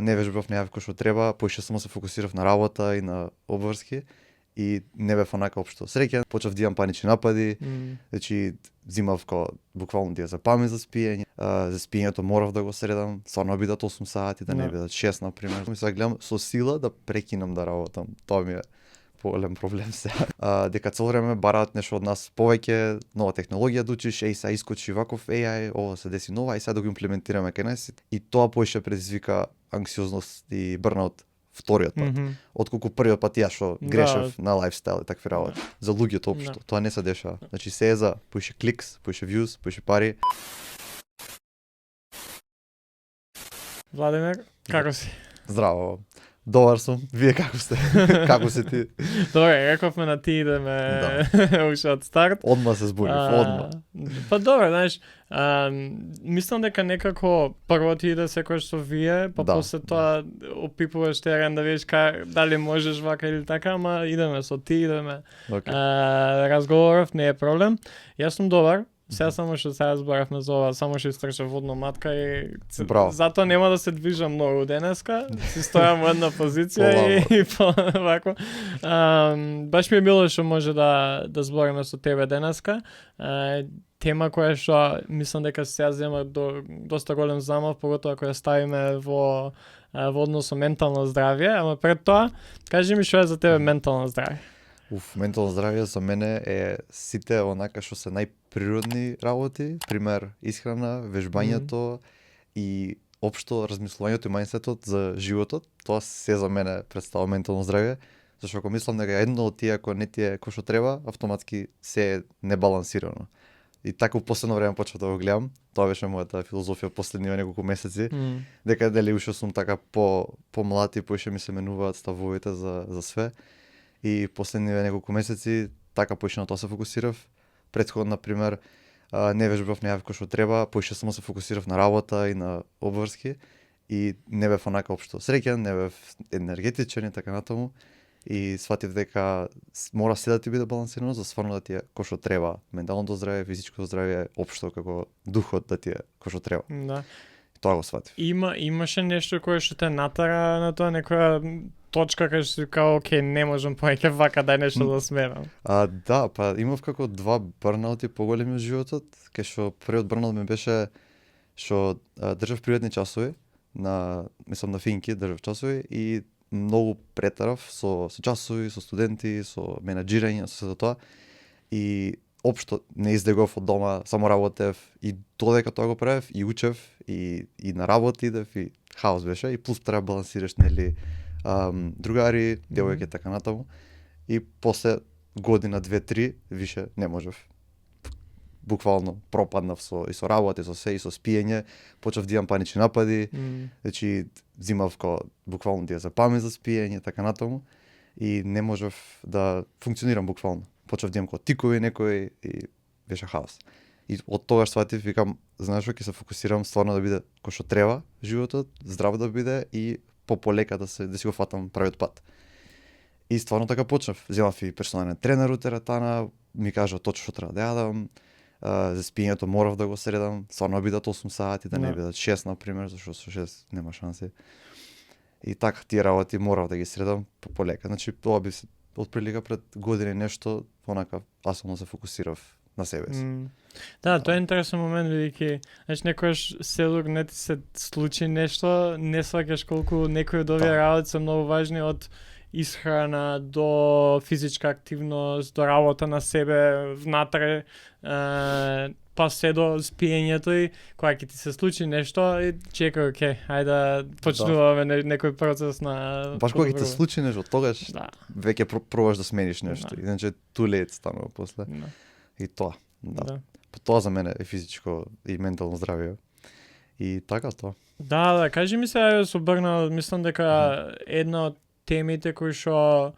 Не вежбав нејавко што треба, поише само се фокусирав на работа и на обврски и не бев онака општо среќен. Почнав да имам панични напади, значи взимав буквално да ја запамет за спиење. За спиењето морав да го средам, стварно бидат 8 сати, да не бидат 6 на пример. Сега гледам со сила да прекинам да работам. Тоа ми е поголем проблем сега. Дека цело време бараат нешто од нас повеќе, нова технологија да учиш, сега искочи ваков AI, ова се деси нова, и сега да го имплементираме кај нас. И тоа поише предизвика анксиозност и бърнаут вториот пат. Отколку првиот пат ја што грешев на лајфстайл и такви работи. За луѓето општо, тоа не се дешава. Значи се е за поише кликс, поише views, поише пари. Владимир, како си? Здраво. Добар сум. Вие како сте? Како си ти? Добре, рековме на ти идеме уште од старт. Одма се збунив, одма. Па добре, знаеш, мислам дека некако прво ти иде секој што вие, па после тоа опипуваш терен да видиш дали можеш вака или така, ама идеме со ти, идеме. Разговоров не е проблем. Јас сум добар. Сега само што сега зборавме за ова, само што истрчав водно матка и затоа нема да се движам многу денеска. Си стојам во една позиција и вако. Баш ми е било што може да збориме со тебе денеска. Тема која што мислам дека сега зема доста голем замав, поготоа ако ја ставиме во однос со ментално здравје, ама пред тоа кажи ми што е за тебе ментално здравје. Ментално здравје за мене е сите онака што се најприродни работи, пример исхрана, вежбањето и општо размислувањето и мајндсетот за животот. Тоа се за мене представува ментално здравје, зашто ако мислам дека едно од тие ако не ти е кој што треба, автоматски се е небалансирано. И така во последно време почнав да го гледам. Тоа беше мојата филозофија последниве неколку месеци, дека дали уште сум така помлад и поише ми се менуваат ставовите за све. И последниве неколку месеци така поише на тоа се фокусирав. Претходно, например, не вежбав нејавко што треба, поише само се фокусирав на работа и на обврски и не бев онака општо среќен, не бев енергетичен и така натаму. И сватив дека мора се да ти биде балансирано за стварно да ти е кој што треба. Менталното здравје, физичкото здравје, општо како духот да ти е кој што треба. Да. Тоа го сватив. Имаше нешто кое што те натара на тоа, некоја точка кај што си као, окей, не можам повеќе вака, дај нешто да сменам. Да, па имав како два бърнаути поголеми од животот, кај што првиот бърнаут ми беше што држав приватни часови мислам на финки, држав часови и многу претарав со часови, со студенти, со менаџирање, со сето тоа. И општо не издегов од дома, само работев и додека тоа го правев и учев и на работа идев и хаос беше и плюс треба балансираш нели другари, девојки така натаму. И после година, 2-3 више не можев. Буквално пропаднав со работа, и со се, и со спиење, почнав да имам панични напади, значи взимав буквално да ја запамет за спиење така натаму и не можев да функционирам буквално. Почнав да имам тикови некои и беше хаос. И од тогаш сватив, викам, знаеш што, ќе се фокусирам стварно да биде кој што треба животот, здрав да биде и полека да си го фатам правиот пат. И стварно така почнав. Земав и персонален тренер од теретана, ми кажа точно што треба да јадам, за спиењето морав да го средам, стварно бидат 8 сати, да не бидат 6 на пример, зашто со 6 нема шанси. И така тие работи морав да ги средам полека. Значи тоа би се отприлика пред години нешто онака асално се фокусирав на себе си. Да, тоа е интересен момент, бидејќи значи некојаш селук не ти се случи нешто, не сваќаш колку некои од овие работи се многу важни, од исхрана до физичка активност, до работа на себе внатре, па се до спиењето и кога ќе ти се случи нешто, чекај, окей, ајде да почнуваме некој процес на... Баш кога ќе ти се случи нешто, тогаш веќе пробаш да смениш нешто, иначе too late станува после. И тоа, тоа за мене е физичко и ментално здравје. И така тоа. Да, кажи ми се, со Брна, мислам дека една од темите кои што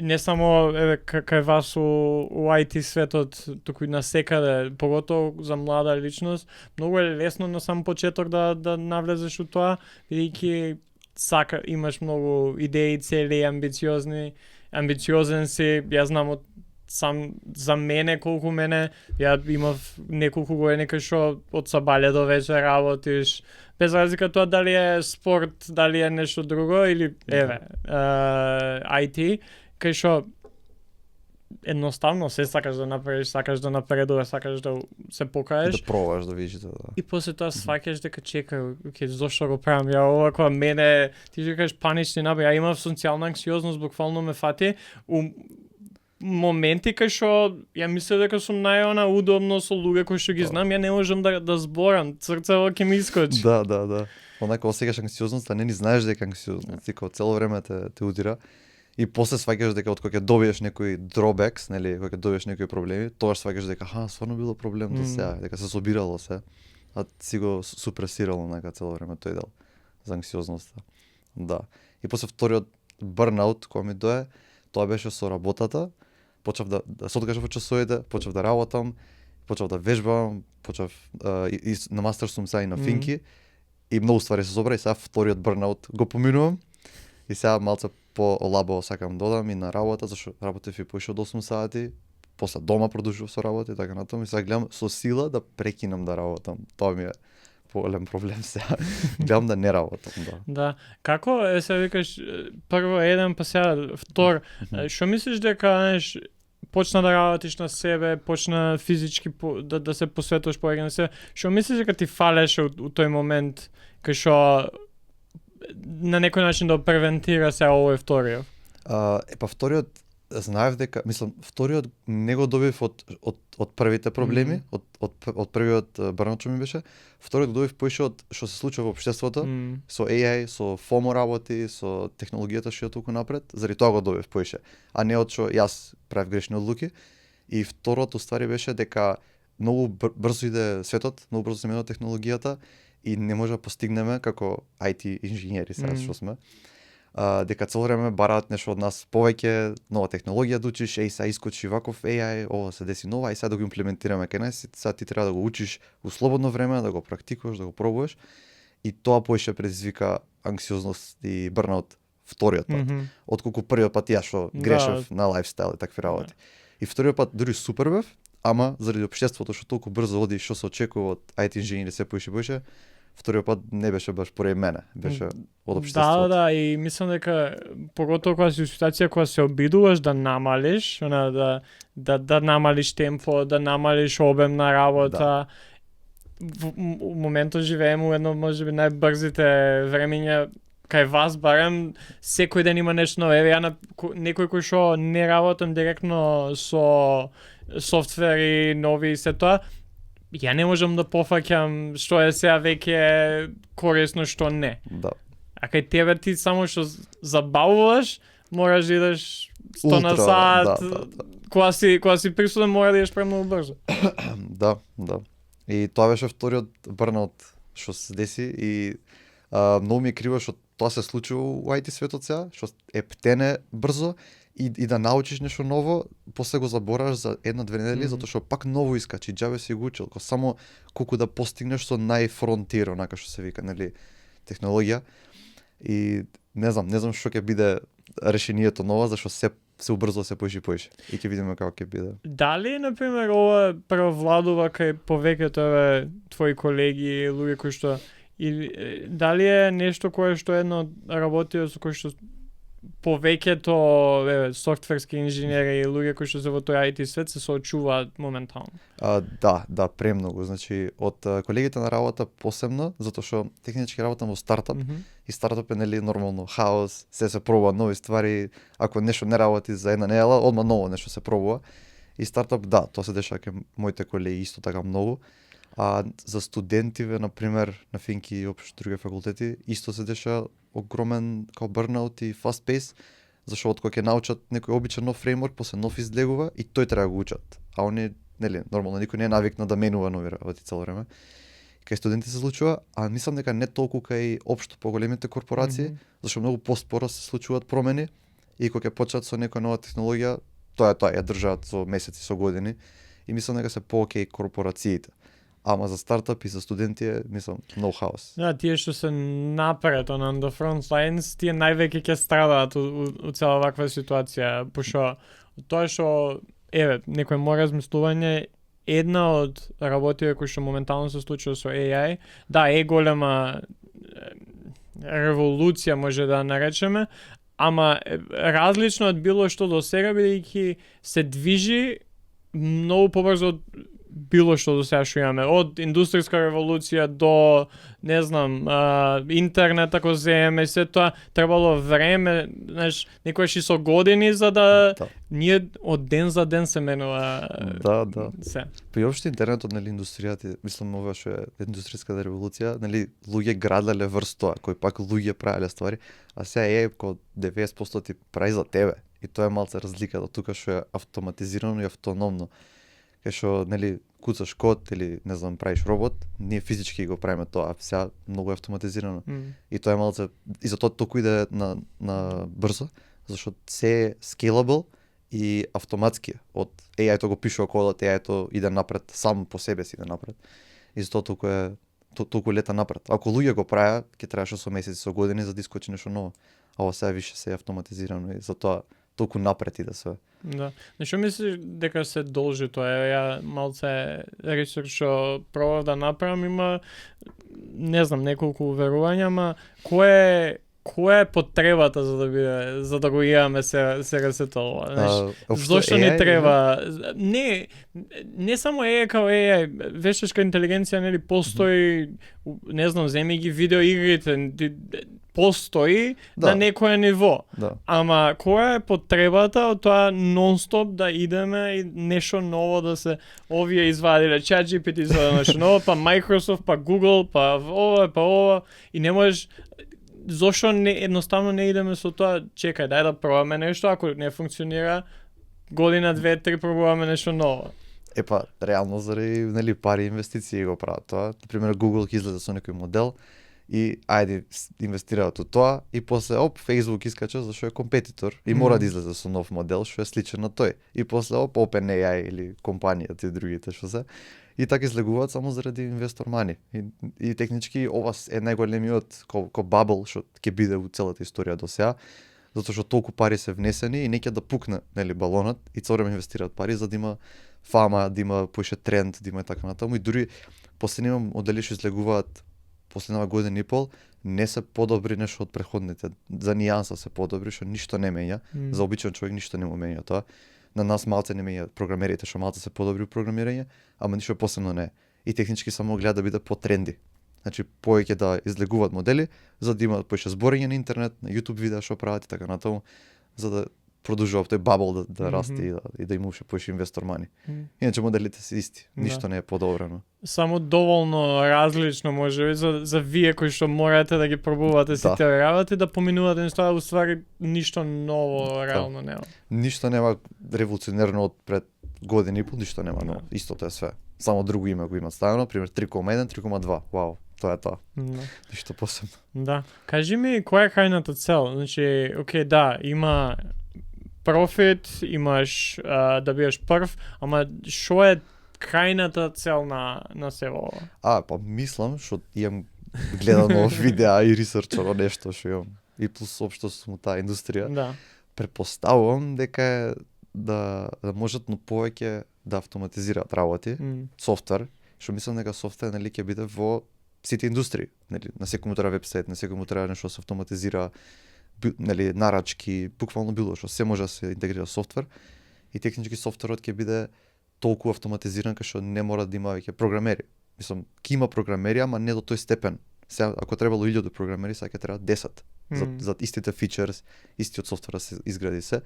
не само кај вас у IT светот, туку и насекаде, поготово за млада личност, многу е лесно на сам почеток да навлезеш у тоа, бидејќи имаш многу идеи, цели, амбициозен си, ја знам од сам за мене колку мене ја имав неколку години кај што од сабаља до вечер работиш без разлика тоа дали е спорт, дали е нешто друго или еве IT кај што едноставно се сакаш да направиш, сакаш да напредуваш, сакаш да се покажеш. Да пробаш да видиш да. И после тоа сваќаш дека чекај, okay, зошто го правам ја ова, кога мене ти ќе кажеш панични напади, ја имав социјална анксиозност, буквално ме фати у моменти кај што ја мислев дека сум најона удобно со луѓе кои што ги знам, ја не можам да зборам, срцево ќе ми искочи. Да. Онака осеќаш анксиозноста, не ни знаеш дека анксиозност, ти цело време те удира. И после сваќаш дека од кога ќе добиеш некои drawbacks, нели, кога ќе добиеш некои проблеми, тогаш сваќаш дека стварно било проблем до сега, дека се собирало се, а си го супресирало нека цело време тој дел за анксиозноста. Да. И после вториот burnout кој ми дое, тоа беше со работата. Почнав да се откажав од часовите, почнав да работам, почнав да вежбам, почнав и на мастер сум сега и на финки и многу ствари се собра и сега вториот burnout го поминувам. И сега малце по-лабо сакам додам и на работа, зашто работев и поише од 8 сати, после дома продолжував со работа и така натаму и сега гледам со сила да прекинам да работам. Тоа ми е поголем проблем сега. Гледам да не работам, да. Да. Како се викаш прво еден па сега втор, што мислиш дека знаеш почна да работиш на себе, почна физички да се посветуваш повеќе на себе. Што мислиш дека ти фалеше у тој момент кај што на некој начин да превентира се овој вториот? Па вториот знаев дека, мислам, вториот не го добив од првите проблеми, од првиот burnout што ми беше. Вториот го добив поише од што се случува во општеството, со AI, со FOMO работи, со технологијата што е толку напред, заради тоа го добив поише, а не од што јас правев грешни одлуки. И второто ствари беше дека многу брзо иде светот, многу брзо се менува технологијата и не може да постигнеме како IT инженери сега што сме. Дека цело време бараат нешто од нас повеќе, нова технологија да учиш, сега искочи ваков AI, ова се деси нова, и сега да го имплементираме кај нас, сега ти треба да го учиш у слободно време, да го практикуваш, да го пробуваш, и тоа поише предизвика анксиозност и burnout вториот пат, отколку првиот пат ја што грешев на лајфстайл и такви работи. И вториот пат дури супер бев, ама заради општеството што толку брзо оди, што се очекува од IT инженери се поише, вториот пат не беше баш поради мене, беше од општеството. Да, и мислам дека поготово кога си ситуација кога се обидуваш да намалиш, да намалиш темпо, да намалиш обем на работа. Во моментот живееме у едно можеби најбрзите времиња кај вас, барем секој ден има нешто ново. Еве ја некој кој што не работам директно со софтвери нови и се тоа, ја не можам да пофаќам што е сега веќе корисно, што не. Да. А кај тебе ти само што забавуваш, мораш да идеш 100 на сат, кога си присутен мора да идеш премногу брзо. Да. И тоа беше вториот burnout што се деси и многу ми е криво што тоа се случува у IT светот сега, што е птене брзо и да научиш нешто ново, после го забораваш за 1-2 недели, затоа што пак ново искачи, џабе си го учил, само колку да постигнеш со најфронтир, онака што се вика, нели, технологија. И не знам што ќе биде решението ново, зашто се убрзо се поише. И ќе видиме како ќе биде. Дали, например, ова превладува кај повеќето твои колеги, луѓе кои што или дали е нешто кое што едно работи со кој што повеќето софтверски инженери и луѓе кои што се во тој IT свет се соочуваат моментално? Да, премногу. Значи, од колегите на работа посебно, затоа што технички работам во стартап и стартап е нели нормално хаос, се пробува нови ствари, ако нешто не работи за една недела, одма ново нешто се пробува. И стартап, да, тоа се дешава кај моите колеги исто така многу. А за студентиве, например, на финки и општо други факултети, исто се деша огромен као burnout и fast pace, зашто од кога ќе научат некој обичен нов фреймворк, после нов излегува и тој треба да го учат. А они, нели, нормално никој не е навикнат да менува нови работи цело време. Кај студенти се случува, а мислам дека не толку кај општо поголемите корпорации, зашто многу поспоро се случуваат промени и кога ќе почнат со некоја нова технологија, тоа ја држаат со месеци, со години и мислам дека се по-окей корпорациите. Ама за стартап и за студенти е, мислам, no хаос. Да, тие што се напред, on the front lines, тие највеќе ќе страдаат у цела ваква ситуација, пошто тоа што некој мој размислување, една од работите кои што моментално се случува со AI, да, голема револуција може да наречеме, ама различно од било што до сега, бидејќи се движи многу побрзо од било што до сега што имаме, од индустријска револуција до, не знам, интернет ако земеме, се тоа требало време, знаеш, некојаш и со години за да ние од ден за ден се менува. Да. Се. Па и општо интернетот, нели, индустријата, мислам ова што е индустријската револуција, нели, луѓе граделе врз тоа, кои пак луѓе правеле ствари, а сега ко 90% ти прави за тебе. И тоа е малце разликата тука што е автоматизирано и автономно. Кај што, нели, куцаш код или, не знам, правиш робот, ние физички го правиме тоа, а сега многу е автоматизирано. И тоа е малце, и затоа толку иде на брзо, зашто се е scalable и автоматски. Од AI-то го пишува кодот, AI-то иде напред, сам по себе си иде напред. И затоа толку лета напред. Ако луѓе го правеа, ќе требаше со месеци, со години за да искочи нешто ново. А ова сега више се е автоматизирано и затоа толку напред иде све. Да. Нешто мислиш дека се должи тоа? Ја малце ресерч што пробав да направам, има, не знам, неколку уверувања, ама која е потребата за да го имаме сега се тоа? Знаеш, зошто ни треба? Не само AI као AI, вештачка интелигенција, нели, постои, не знам, земи ги видеоигрите, постои на некој ниво. Ама која е потребата од тоа нон-стоп да идеме и нешто ново да се овие извадиле, ChatGPT извадиле нешто ново, па Microsoft, па Google, па ова и не можеш. Зошто едноставно не идеме со тоа, чекај, дај да пробаме нешто, ако не функционира, година, 2-3 пробуваме нешто ново. Епа, реално заради, нели, пари инвестиции го прават тоа. Например, Google ќе излезе со некој модел и ајде инвестираат во тоа и после Facebook искача зашто е компетитор и мора да излезе со нов модел што е сличен на тој. И после OpenAI или компанијата и другите што се. И така излегуваат само заради инвестор мани. И технички ова е најголемиот ко бабл што ќе биде во целата историја до сега, затоа што толку пари се внесени и не ќе да пукне, нели, балонот и цорем инвестираат пари за да има фама, да има поише тренд, да има и така натаму. И дури последниве модели што излегуваат последнава година и пол не се подобри нешто од претходните. За нијанса се подобри, што ништо не менја. За обичен човек ништо не му менја тоа. На нас малце не менја програмерите, што малце се подобри програмирање, ама ништо посебно не. И технички само гледа да биде по тренди. Значи повеќе да излегуваат модели за да имаат поише зборење на интернет, на YouTube видеа што прават и така натаму, за да продолжува тој бабл да расте и да има уште поише инвестор мани. Иначе моделите се исти, ништо не е подобрено. Само доволно различно можеби за вие кои што морате да ги пробувате сите работи да поминувате нешто, а уствари ништо ново реално нема. Ништо нема револуционерно од пред години и пол, ништо нема ново. Истото е све. Само друго име го имат ставено, пример 3,1, 3,2. Вау, тоа е тоа. Ништо посебно. Да. Кажи ми која е крајната цел? Значи, окей, да, има профит, имаш да бидеш прв, ама што е крајната цел на сево ова? Па мислам, што имам гледано видеа и ресерчово нешто што имам. И плюс општо сум таа индустрија. Да. Претпоставувам дека е да можат но повеќе да автоматизираат работи, софтвер, што мислам дека софтвер, нели, ќе биде во сите индустрии, нели, на секој треба вебсайт, на секој треба нешто се автоматизира, нели, нарачки, буквално било што се може да се интегрира софтвер и технички софтверот ќе биде толку автоматизиран кај што не мора да има веќе програмери. Мислам, ќе има програмери, ама не до тој степен. Сега ако требало 1000 програмери, сега ќе треба 10 за истите фичерс, истиот софтвер се изгради се.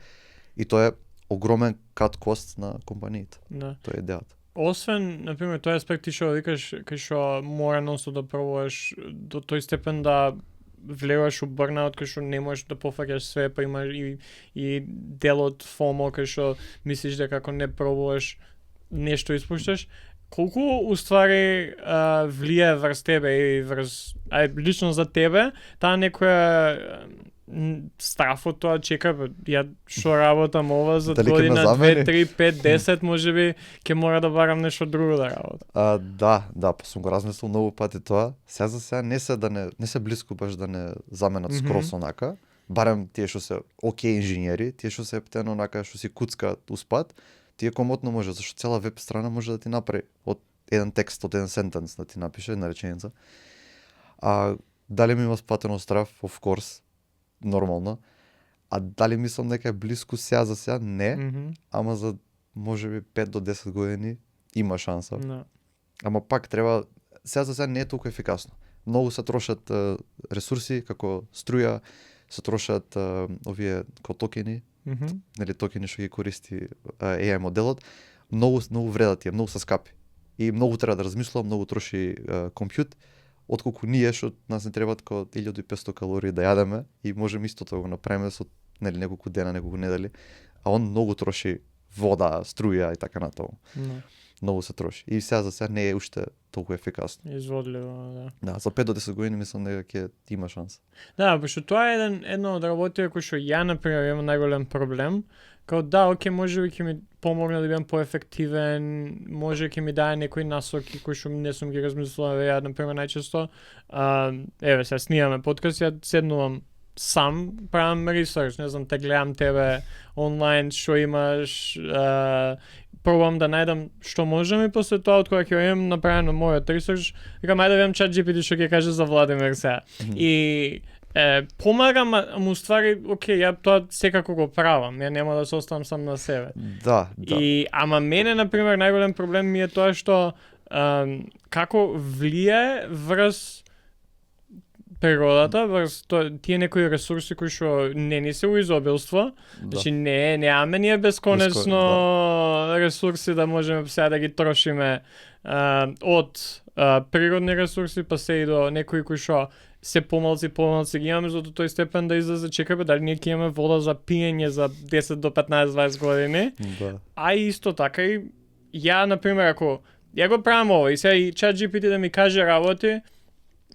И тоа е огромен кат кост на компаниите. Да. Тоа е идејата. Освен, например, тој аспект ти што викаш, кај што мора нонсто да пробуваш до тој степен да влегаш у бърнаут, кај што не можеш да пофаќаш све, па има и дел од FOMO, кај што мислиш дека ако не пробуваш нешто испушташ, колку уствари влијае врз тебе и врз лично за тебе, таа некоја страф од тоа, чека, ја што работам ова за година 2, 3, 5, 10, можеби ќе мора да барам нешто друго да работам. Да, па сум го размислил многу пати тоа. Сега за сега не се блиску баш да не заменат скрос онака. Барем тие што се окей инженери, тие што се птено онака што си куцкаат успат, ти е комотно може, зашто цела веб страна може да ти направи од еден текст, од еден сентенс да ти напише, една реченица. А дали ми има спатено страв, of course, нормално. А дали мислам дека е блиску сега за сега? Не, ама за можеби 5 до 10 години има шанса. Да. Ама пак треба, сега за сега не е толку ефикасно. Многу се трошат ресурси, како струја, се трошат овие како токени, нели токени што ги користи AI моделот, многу вреда ти е, многу се скапи. И многу треба да размислува, многу троши компјут, отколку ние што нас не требаат како 1500 калории да јадеме и можеме истото да го направиме со нели неколку дена, неколку недели, а он многу троши вода, струја и така натаму. Многу се троши. И сега за сега не е уште толку ефикасно. Изводливо, да. Да, за 5 до 10 години мислам дека ќе има шанса. Да, пошто тоа е едно од работите кој што ја например имам најголем проблем. Као да, оке, може би ќе ми помогне да бидам поефективен, може ќе ми даде некои насоки кои што не сум ги размислувал, ја например најчесто еве сега снимаме подкаст, ја седнувам сам, правам ресерч, не знам, те гледам тебе онлайн што имаш, пробам да најдам што можам и после тоа од кога ќе имам направено мојот ресерч, викам ајде да видам ChatGPT што ќе каже за Владимир сега. И помагам, ама уствари, окей, ја тоа секако го правам, ја нема да се оставам сам на себе. Да. И ама мене например најголем проблем ми е тоа што како влијае врз природата, врз тие некои ресурси кои што не ни се у изобилство, значи немаме ние бесконечно ресурси да можеме сега да ги трошиме од природни ресурси па се и до некои кои што се помалци ги имаме за тој степен да излезе, чекаме дали ние ќе имаме вода за пиење за 10 до 15-20 години. Да. А исто така и ја например ако ја го правам ова и сега и ChatGPT да ми каже работи,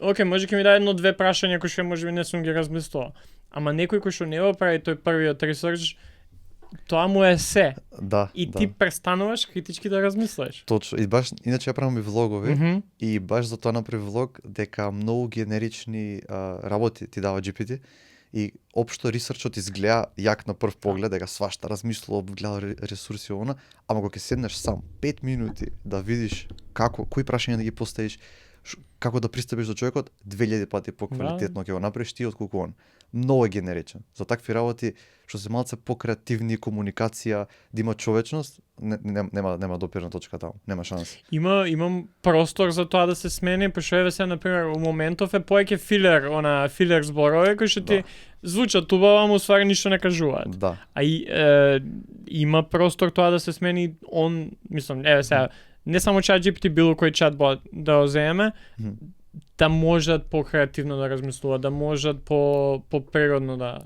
оке, може ќе ми даде едно-две прашања кои што можеби не сум ги размислувал. Ама некој кој што не го прави тој првиот ресерч, тоа му е се. Да. И ти престануваш критички да размислиш. Точно. И баш иначе ја правам и влогови и баш за тоа направи влог дека многу генерични работи ти дава GPT и општо ресерчот изгледа јак на прв поглед, дека свашта размислува, гледа ресурси она, ама кога ќе седнеш сам 5 минути да видиш кои прашања да ги поставиш, како да пристапиш до човекот, 2000 пати поквалитетно ќе го направиш ти отколку он. Многу е генеричен. За такви работи што се малце покреативни, комуникација, да има човечност, нема допирна точка таму, нема шанса. Имам простор за тоа да се смени, пошто еве се например у моментов е поеќе филер зборови кои што ти звучат убаво, ама уствари ништо не кажуваат. Да. А има простор тоа да се смени мислам, еве сега не само ChatGPT, било кој чатбот да го земеме, да можат покреативно да размислуваат, да можат по-природно да...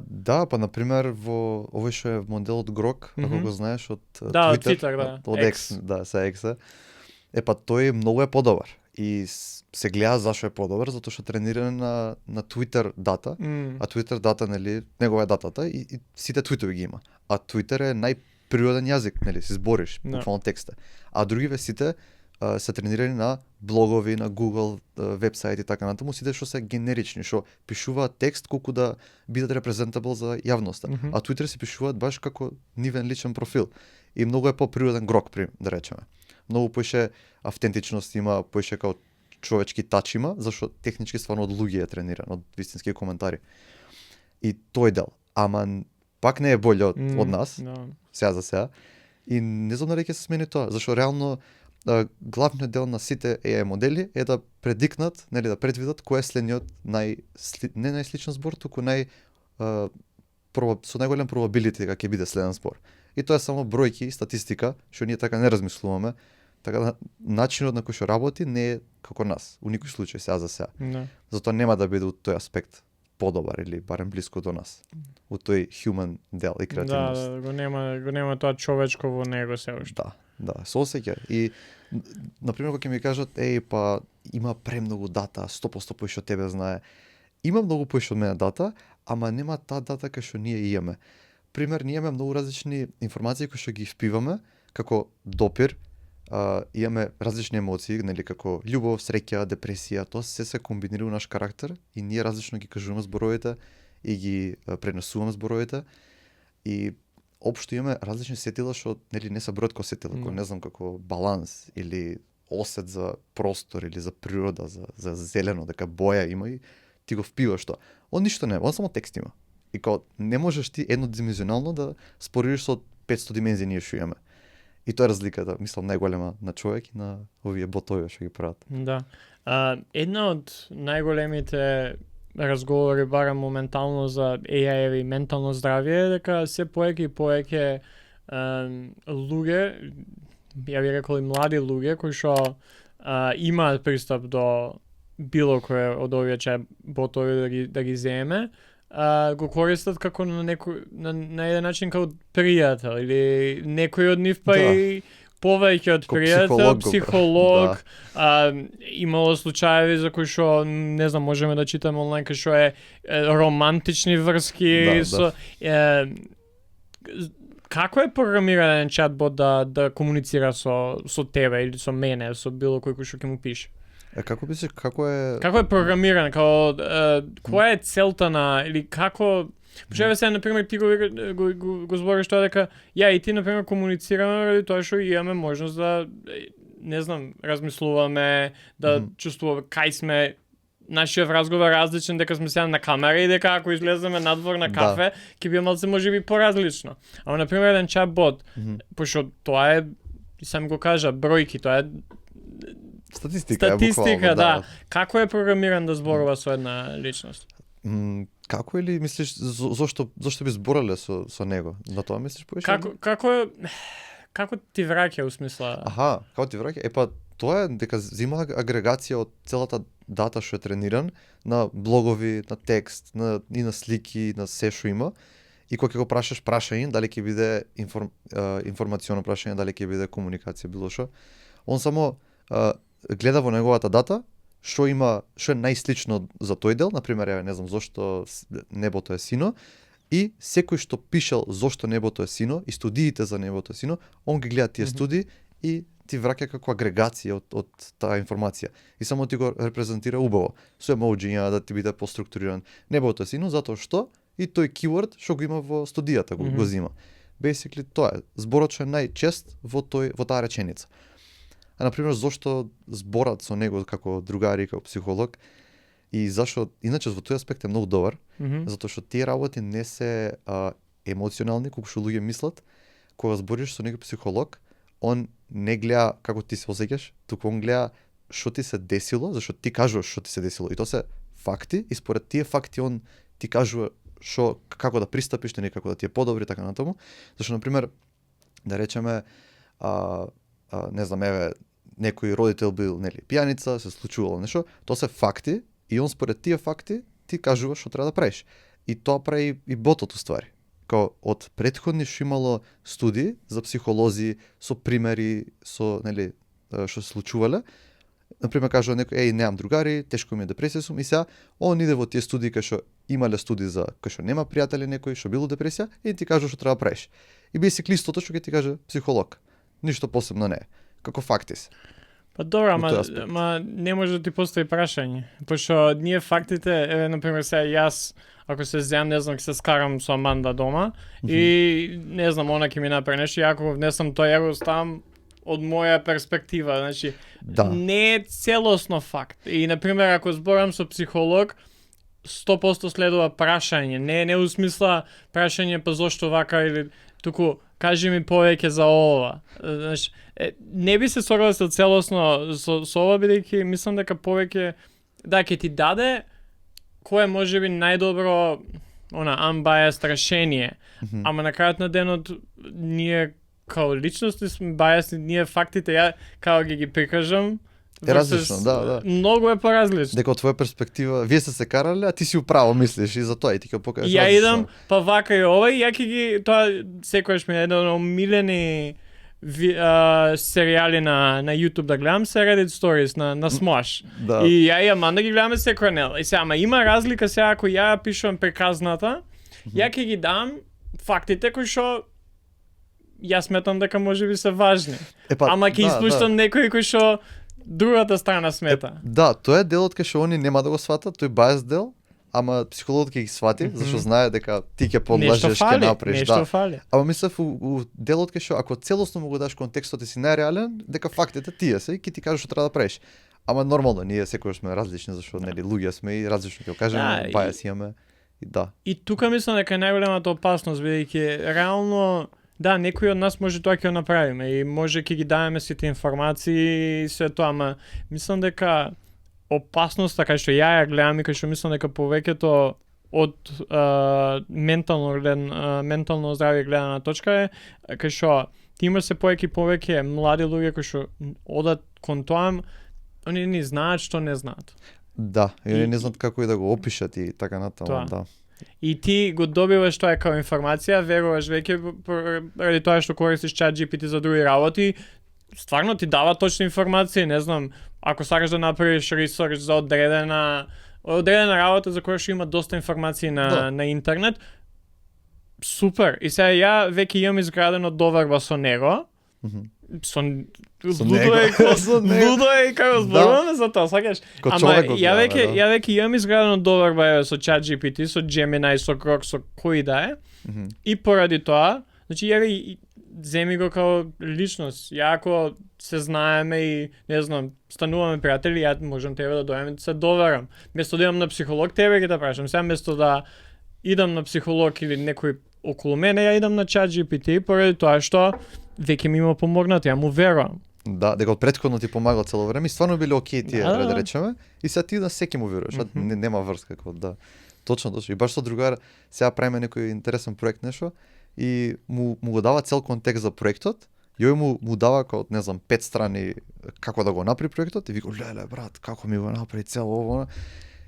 Да, па например во овој што е моделот Grok, ако го знаеш од Twitter, од X, да, се X. Па тој многу е подобар. И се гледа зашо е подобар, затоа што трениран на Twitter дата, а Twitter дата, нели, негова е датата и сите твитови ги има. А Twitter е најприроден јазик, нели, се збориш, буквално текста. А другиве сите се тренирани на блогови, на Google, вебсайт и така натаму, сите што се генерични, што пишуваат текст колку да бидат репрезентабл за јавноста. А Twitter се пишуваат баш како нивен личен профил. И многу е по-природен Grok, да речеме. Многу поише автентичност има, поише како човечки тач има, зашто технички стварно од луѓе е трениран, од вистински коментари. И тој дел. Ама пак не е болј од нас, сега за сега. И не знам дали ќе се смени тоа, зашто реално главниот дел на сите AI модели е да предикнат, нели, да предвидат кој е следниот не најсличен збор, туку со најголем probability дека ќе биде следен збор. И тоа е само бројки и статистика, што ние така не размислуваме. Така да начинот на кој што работи не е како нас, у никој случај сега за сега. Затоа нема да биде од тој аспект подобар или барем блиску до нас. У тој human дел и креативност. Да, го нема тоа човечко во него се уште. Да, се осеќа. И например кога ќе ми кажат па има премногу дата, 100% поише од тебе знае. Има многу поише од мене дата, ама нема таа дата кај што ние имаме. Пример, ние имаме многу различни информации кои што ги впиваме како допир, имаме различни емоции, нели, како љубов, среќа, депресија, тоа се комбинира у наш карактер и ние различно ги кажуваме зборовите и ги пренесуваме зборовите. И општо имаме различни сетила што нели не се бројат како сетила, како не знам како баланс или осет за простор или за природа, за зелено, дека боја има и ти го впиваш тоа. Он ништо нема, он само текст има. И као не можеш ти еднодимenzionално да споредиш со 500 димензии ние што имаме. И тоа е разликата, мислам, најголема на човек и на овие ботови што ги прават. Да. Една од најголемите разговори барам моментално за AI и ментално здравје е дека се повеќе и повеќе луѓе, ја би рекол и млади луѓе кои што имаат пристап до било кој од овие ботови да ги земе, го користат како на еден начин како пријател или некој од нив па и повеќе од пријател, психолог, имало случаеви за кои што не знам, можеме да читаме онлайн кај што е романтични врски со како е програмиран чатбот да комуницира со тебе или со мене, со било кој што ќе му пише? Како мислиш, како е програмиран, која е целта на или како Почева се, например, ти го збориш тоа дека ја и ти, например, комуницираме ради тоа што имаме можност да, не знам, размислуваме, да чувствуваме кај сме, нашиот разговор е различен дека сме сега на камера и дека ако излеземе надвор на кафе, ќе биде малце можеби поразлично. Ама, например, еден чатбот, пошто тоа е, сам го кажа, бројки, тоа е статистика, да. Како е програмиран да зборува со една личност? Како или мислиш зошто би зборале со него? На тоа мислиш повеќе? Како ти враќа усмисла? Аха, како ти враќа? Тоа е дека зема агрегација од целата дата што е трениран на блогови, на текст, и на слики, на се што има. И кога ќе го прашаш прашање, дали ќе биде информационо прашање, дали ќе биде комуникација, било што, он само гледа во неговата дата што е најслично за тој дел, например, не знам зошто небото е сино, и секој што пишел зошто небото е сино и студиите за небото е сино, он ги гледа тие студии и ти враќа како агрегација од таа информација. И само ти го репрезентира убаво, со емоџиња да ти биде поструктуриран. Небото е сино затоа што и тој keyword што го има во студијата го зима. Basically тоа е зборот што е најчест во таа реченица. А, например, зошто зборат со него како другари, како психолог, и зашо, иначе во тој аспект е многу добар, затоа што тие работи не се емоционални, колку што луѓе мислат. Кога збориш со некој психолог, он не гледа како ти се осеќаш, туку он гледа што ти се десило, зашто ти кажуваш што ти се десило. И тоа се факти, и според тие факти он ти кажува како да пристапиш, како да ти е подобри, така натаму. Зашто, например, да речеме, не знам, некој родител бил, пијаница, се случувало нешто, тоа се факти и он според тие факти ти кажува што треба да правиш. И тоа прави и ботот уствари. Као од претходни што имало студии за психолози со примери со што се случувале. Например, кажува некој, немам другари, тешко ми е депресија сум, и сега он иде во тие студии кај што имале студии за кај што нема пријатели некој што било депресија и ти кажува што треба да правиш. И basically истото што ќе ти каже психолог. Ништо посебно не е. Како факти се. Па добро, ама не може да ти постои прашање. Пошто ние фактите, например, сега јас, ако се земам, не знам, ќе се скарам со Аманда дома и не знам, она ќе ми направи нешто, и ако внесам тоа, ја го ставам од моја перспектива, значи не е целосно факт. И например, ако зборам со психолог, 100% следува прашање, не усмисла прашање па зошто вака или туку кажи ми повеќе за ова. Значи, не би се согласил целосно со ова, бидејќи мислам дека повеќе ќе ти даде кое може би најдобро unbiased решение. Ама на крајот на денот ние као личности сме biased, ние фактите као ги прикажам е различно, да. Многу е поразлично. Дека од твоја перспектива, вие се карале, а ти си управо мислиш и за тоа и ти ќе покажеш. Ја идам па вака и ова и ја ќе ги тоа секогаш ми е еден од омилени серијали на YouTube да гледам се Reddit Stories на Smosh. Да. И ја и Аманда ги гледаме секој ден. И сега, ама има разлика сега ако ја пишувам приказната, ја ќе ги дам фактите кои што јас сметам дека можеби се важни. Ама ќе испуштам некои кои што другата страна смета. Да, тоа е делот кај што они нема да го сватат, тој bias дел, ама психологот ќе ги свати, зашто знае дека ти ќе подлажеш, ќе направиш, нешто фали. Ама мислев у делот кај што ако целосно му го даш контекстот и си нереален, дека фактите тие се и ќе ти кажеш што треба да правиш. Ама нормално, ние секогаш сме различни, зашто нели луѓе сме и различно ќе кажеме, бајас имаме. И да. И тука мислам дека е најголемата опасност, бидејќи реално да, некој од нас може тоа ќе го направиме и може ќе ги даваме сите информации и све тоа, ама мислам дека опасноста кај што ја гледам и кај што мислам дека повеќето од ментално здравје гледана точка е кај што ти имаш се повеќе млади луѓе кои што одат кон тоа, они не знаат што не знаат. Да, и не знаат како и да го опишат и така натаму, да. И ти го добиваш тоа како информација, веруваш веќе ради тоа што користиш ChatGPT за други работи, стварно ти дава точна информација, не знам, ако сакаш да направиш ресерч за одредена работа за која што има доста информации на интернет, супер. И сега ја веќе имам изградено доверба со него. Лудо е како зборуваме за тоа, сакаш? Ама ја веќе имам изградено доверба со ChatGPT, со Gemini, со Grok, со кој да е. И поради тоа, значи ја земи го како личност. Ја ако се знаеме и не знам, стануваме пријатели, ја можам тебе да дојдам и да се доверам. Место да идам на психолог, тебе ќе те прашам. Сега место да идам на психолог или некој околу мене, ја идам на ChatGPT поради тоа што веќе ми има помогнат, ја му верувам. Да, дека од претходно ти помагал цело време и стварно биле окей тие, да речеме, и сега ти на секи му веруваш, нема врска како да. Точно. И баш со другар сега правиме некој интересен проект нешто и му го дава цел контекст за проектот, јој му дава како не знам 5 страни како да го направи проектот и вика леле брат, како ми го направи цело ово.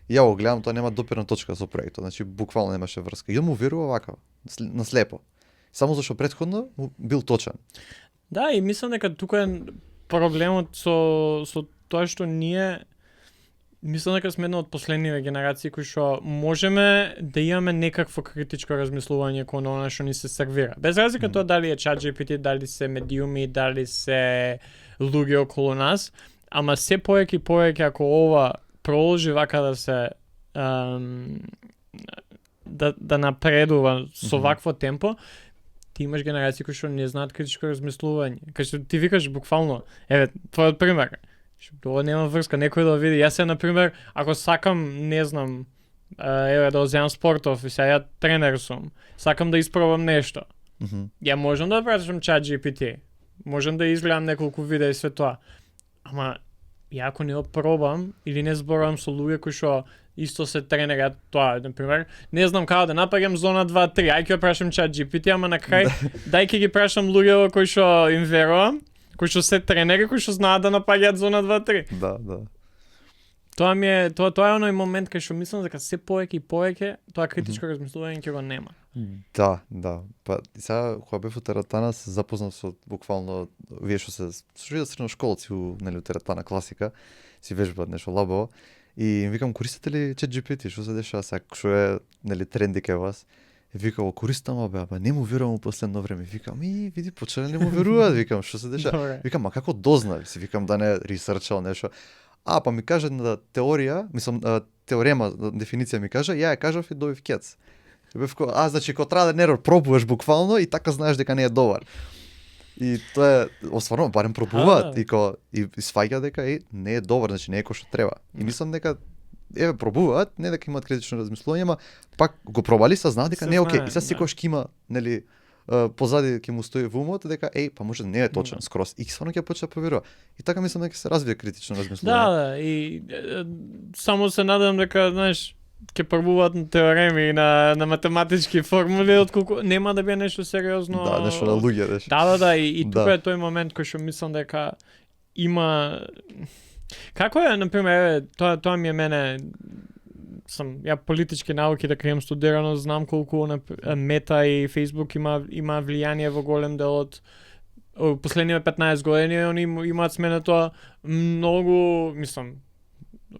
И ја го гледам, тоа нема допирна точка со проектот, значи буквално немаше врска. И он му верува вака, на слепо. Само зашто претходно бил точен. Да, и мислам дека тука е проблемот со тоа што ние мислам дека сме една од последниве генерации кои што можеме да имаме некакво критичко размислување кон она што ни се сервира. Без разлика тоа дали е ChatGPT, дали се медиуми, дали се луѓе околу нас, ама се повеќе ако ова продолжи вака да се да напредува со вакво темпо, ти имаш генерации кои што не знаат критичко размислување. Кај што ти викаш буквално, еве, твојот пример. Тоа нема врска, некој да види. Јас се, например, ако сакам, не знам, еве да земам спортов и сега ја тренер сум, сакам да испробам нешто. Ја можам да прашам ChatGPT, можам да изгледам неколку видеа и све тоа. Ама ја ако не опробам или не зборувам со луѓе кои што исто се тренери, тоа, например, не знам како да напаѓам зона 2-3, ај ќе прашам ChatGPT, ама на крај дај ќе ги прашам луѓе кои што им верувам, кои што се тренери, кои што знаат да напаѓаат зона 2-3. Да. Тоа е оној момент кај што мислам дека се повеќе тоа критичко размислување ќе го нема. Да. Па сега кога бев во теретана се запознав со буквално вие што се средношколци у теретана класика, си вежбаат нешто лабово и им викам користите ли ChatGPT, што се дешава сега, што е тренди кај вас? И викам користам, ама не му верувам у последно време. Викам види почеле не му веруваат, викам што се дешава? Викам како дозна? Си викам да не ресерчал нешто. Па ми каже на теорија, мислам теорема, дефиниција ми каже, ја кажав и добив кец. Значи кога треба да не пробуваш буквално и така знаеш дека не е добар. И тоа е остварно барем пробуваат и сваќаат дека не е добар, значи не е кој што треба. И мислам дека пробуваат, не дека имаат критично размислување, ама пак го пробали, се знаат дека не е окей. И сега секогаш ќе има, нели, позади ќе му стои во умот дека па може да не е точен скроз и стварно ќе почне да поверува. И така мислам дека се развие критично размислување. Да, и само се надевам дека, знаеш, ќе пробуваат на теореми и на математички формули, отколку нема да биде нешто сериозно. Да, нешто на луѓе нешто. Да, и тука е тој момент кој што мислам дека има. Како е, например, тоа ми е мене, ја политички науки дека имам студирано, знам колку Мета и Facebook има влијание во голем дел од последниве 15 години, они имаат сменето многу, мислам,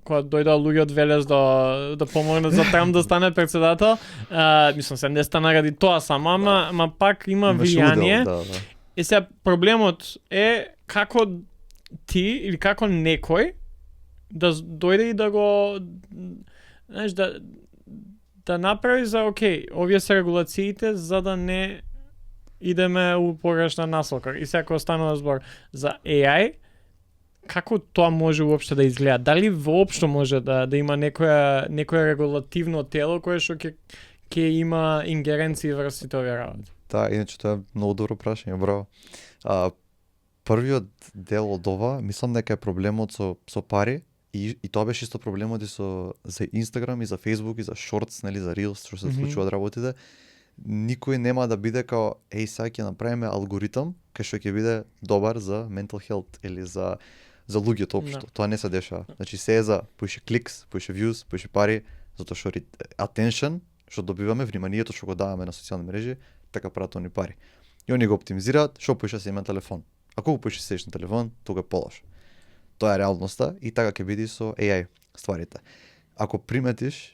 кога дојдоа луѓе од Велес да помогнат за Трамп да стане председател, мислам се не стана ради тоа само, ама пак има влијание. И сега проблемот е како ти или како некој да дојде и да го, знаеш, да направи за окей, овие се регулациите за да не идеме у погрешна насока. И секој останува збор за AI, како тоа може уопште да изгледа? Дали воопшто може да има некое регулативно тело кое што ќе има ингеренции врз сите овие работи? Да, иначе тоа е многу добро прашање, браво. Првиот дел од ова, мислам дека е проблемот со пари и тоа беше исто проблемот и за Instagram и за Facebook и за Shorts, нели, за Reels, што се случуваат работите. Никој нема да биде као сега ќе направиме алгоритам кај што ќе биде добар за mental health или за луѓето општо. Тоа не се дешава. Значи се е за поише кликс, поише views, поише пари, затоа што attention што добиваме, вниманието што го даваме на социјални мрежи, така прават они пари. И они го оптимизираат, што поише се има телефон. Ако го поише седиш на телефон, тога е полош. Тоа е реалноста и така ќе биде со AI стварите. Ако приметиш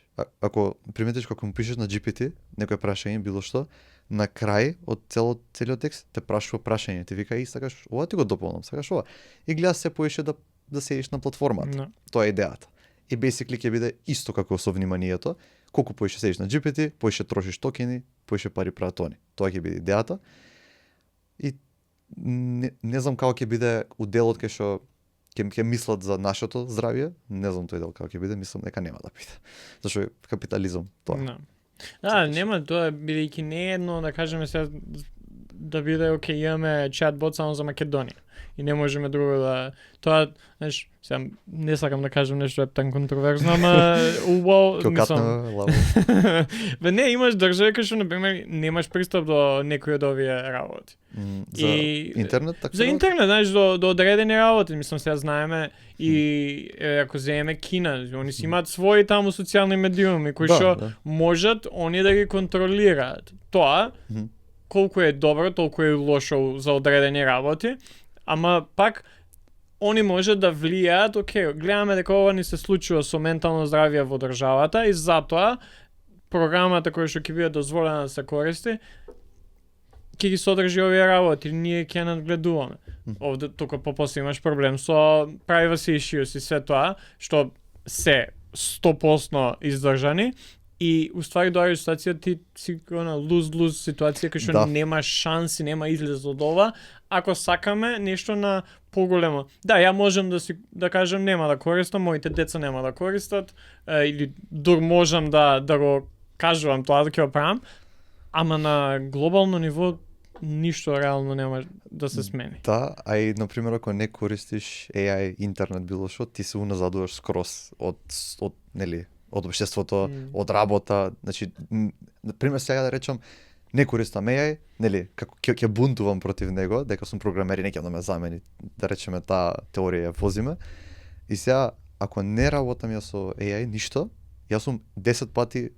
како му пишеш на GPT, некој прашање, било што, на крај од целиот текст те прашува прашање, ти вика сакаш ова ти го дополнам, сакаш ова. И гледаш се поише да седиш на платформата. Тоа е идејата. И basically ќе биде исто како со вниманието, колку поише седиш на GPT, поише трошиш токени, поише пари прават они. Тоа ќе биде идејата. И не знам како ќе биде уделот кај што ќе мислат за нашето здравје, не знам тој дел како ќе биде, мислам дека нема да биде. Зашто е капитализам тоа. Да, нема тоа, бидејќи не е едно, да кажеме сега, да биде окей, имаме чатбот само за Македонија и не можеме друго да... Тоа, знаеш, сега не сакам да кажам нешто ептан контроверзно, ама мислам... Бе не, имаш држави кај што, например, немаш пристап до некои од овие работи. За интернет, така? За интернет, знаеш, до одредени работи, мислам, сега знаеме и ако земеме Кина, они си имаат своји таму социјални медиуми кои што можат они да ги контролираат. Тоа, колку е добро, толку е лошо за одредени работи, ама пак они можат да влијаат, окей, гледаме дека ова ни се случува со ментално здравје во државата и затоа програмата која што ќе биде дозволена да се користи ќе ги содржи овие работи, ние ќе надгледуваме. Овде тука попосле имаш проблем со privacy issues и се тоа, што се 100% издржани и уствари доаѓа ситуација ти си на lose-lose ситуација кај што нема шанси, нема излез од ова, ако сакаме нешто на поголемо. Да, ја можам да кажам нема да користам, моите деца нема да користат, или дур можам да го кажувам тоа да ќе го правам, ама на глобално ниво ништо реално нема да се смени. Да, а и например ако не користиш AI, интернет било што, ти се уназадуваш скроз од нели, од општеството, од работа, значи например сега да речам не користам AI, нели, како ќе бунтувам против него, дека сум програмер и неќе да ме замени, да речеме таа теорија ја возиме. И сега ако не работам ја со AI ништо, јас сум 10 пати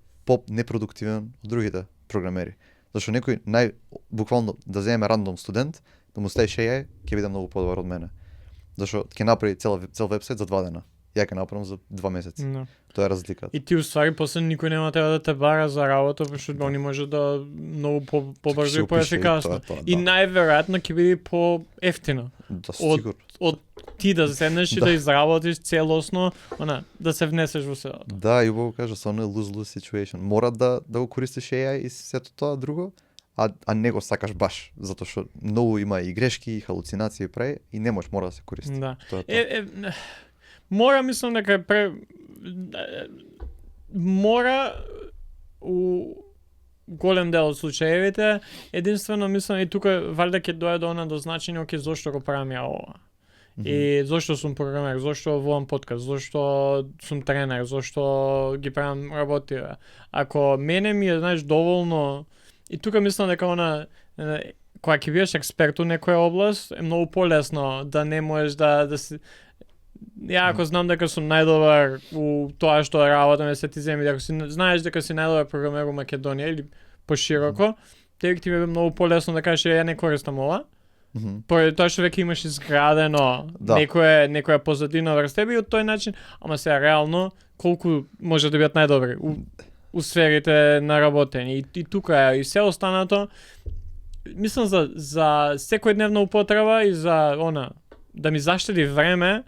непродуктивен од другите програмери. Зашто некој буквално да земе рандом студент, да му ставиш AI, ќе биде многу подобар од мене. Зашто ќе направи цел вебсайт за 2 дена. Ја ќе направам за 2 месеци. Тоа е разликата. И ти уствари после никој нема треба да те бара за работа, пошто они може да многу побрзо и поефикасно. И најверојатно ќе биде поевтино. Да, сигурно. Од ти да седнеш и да изработиш целосно, да се внесеш во селото. Да, и убаво кажа, со оној lose-lose situation. Мора да го користиш AI и сето тоа друго, а не го сакаш баш, затоа што многу има и грешки, и халуцинации прави и не мора да се користи. Да. Мора, мислам дека мора у голем дел од случаевите, единствено мислам и тука валјда ќе дојде она до значење оке зошто го правам ја ова. И зошто сум програмер, зошто водам подкаст, зошто сум тренер, зошто ги правам работи. Ако мене ми е, знаеш, доволно, и тука мислам дека она кога ќе бидеш експерт у некоја област, е многу полесно да не можеш да си... Ја ако знам дека сум најдобар у тоа што работам, се ти земи, ако си знаеш дека си најдобар програмер у Македонија или пошироко, ти е многу полесно да кажеш ја не користам ова. Поради тоа што веќе имаш изградено некоја позадина врз тебе и од тој начин, ама сега реално колку може да бидат најдобри у сферите на работење и тука и се останато, мислам за секојдневна употреба и за да ми заштеди време,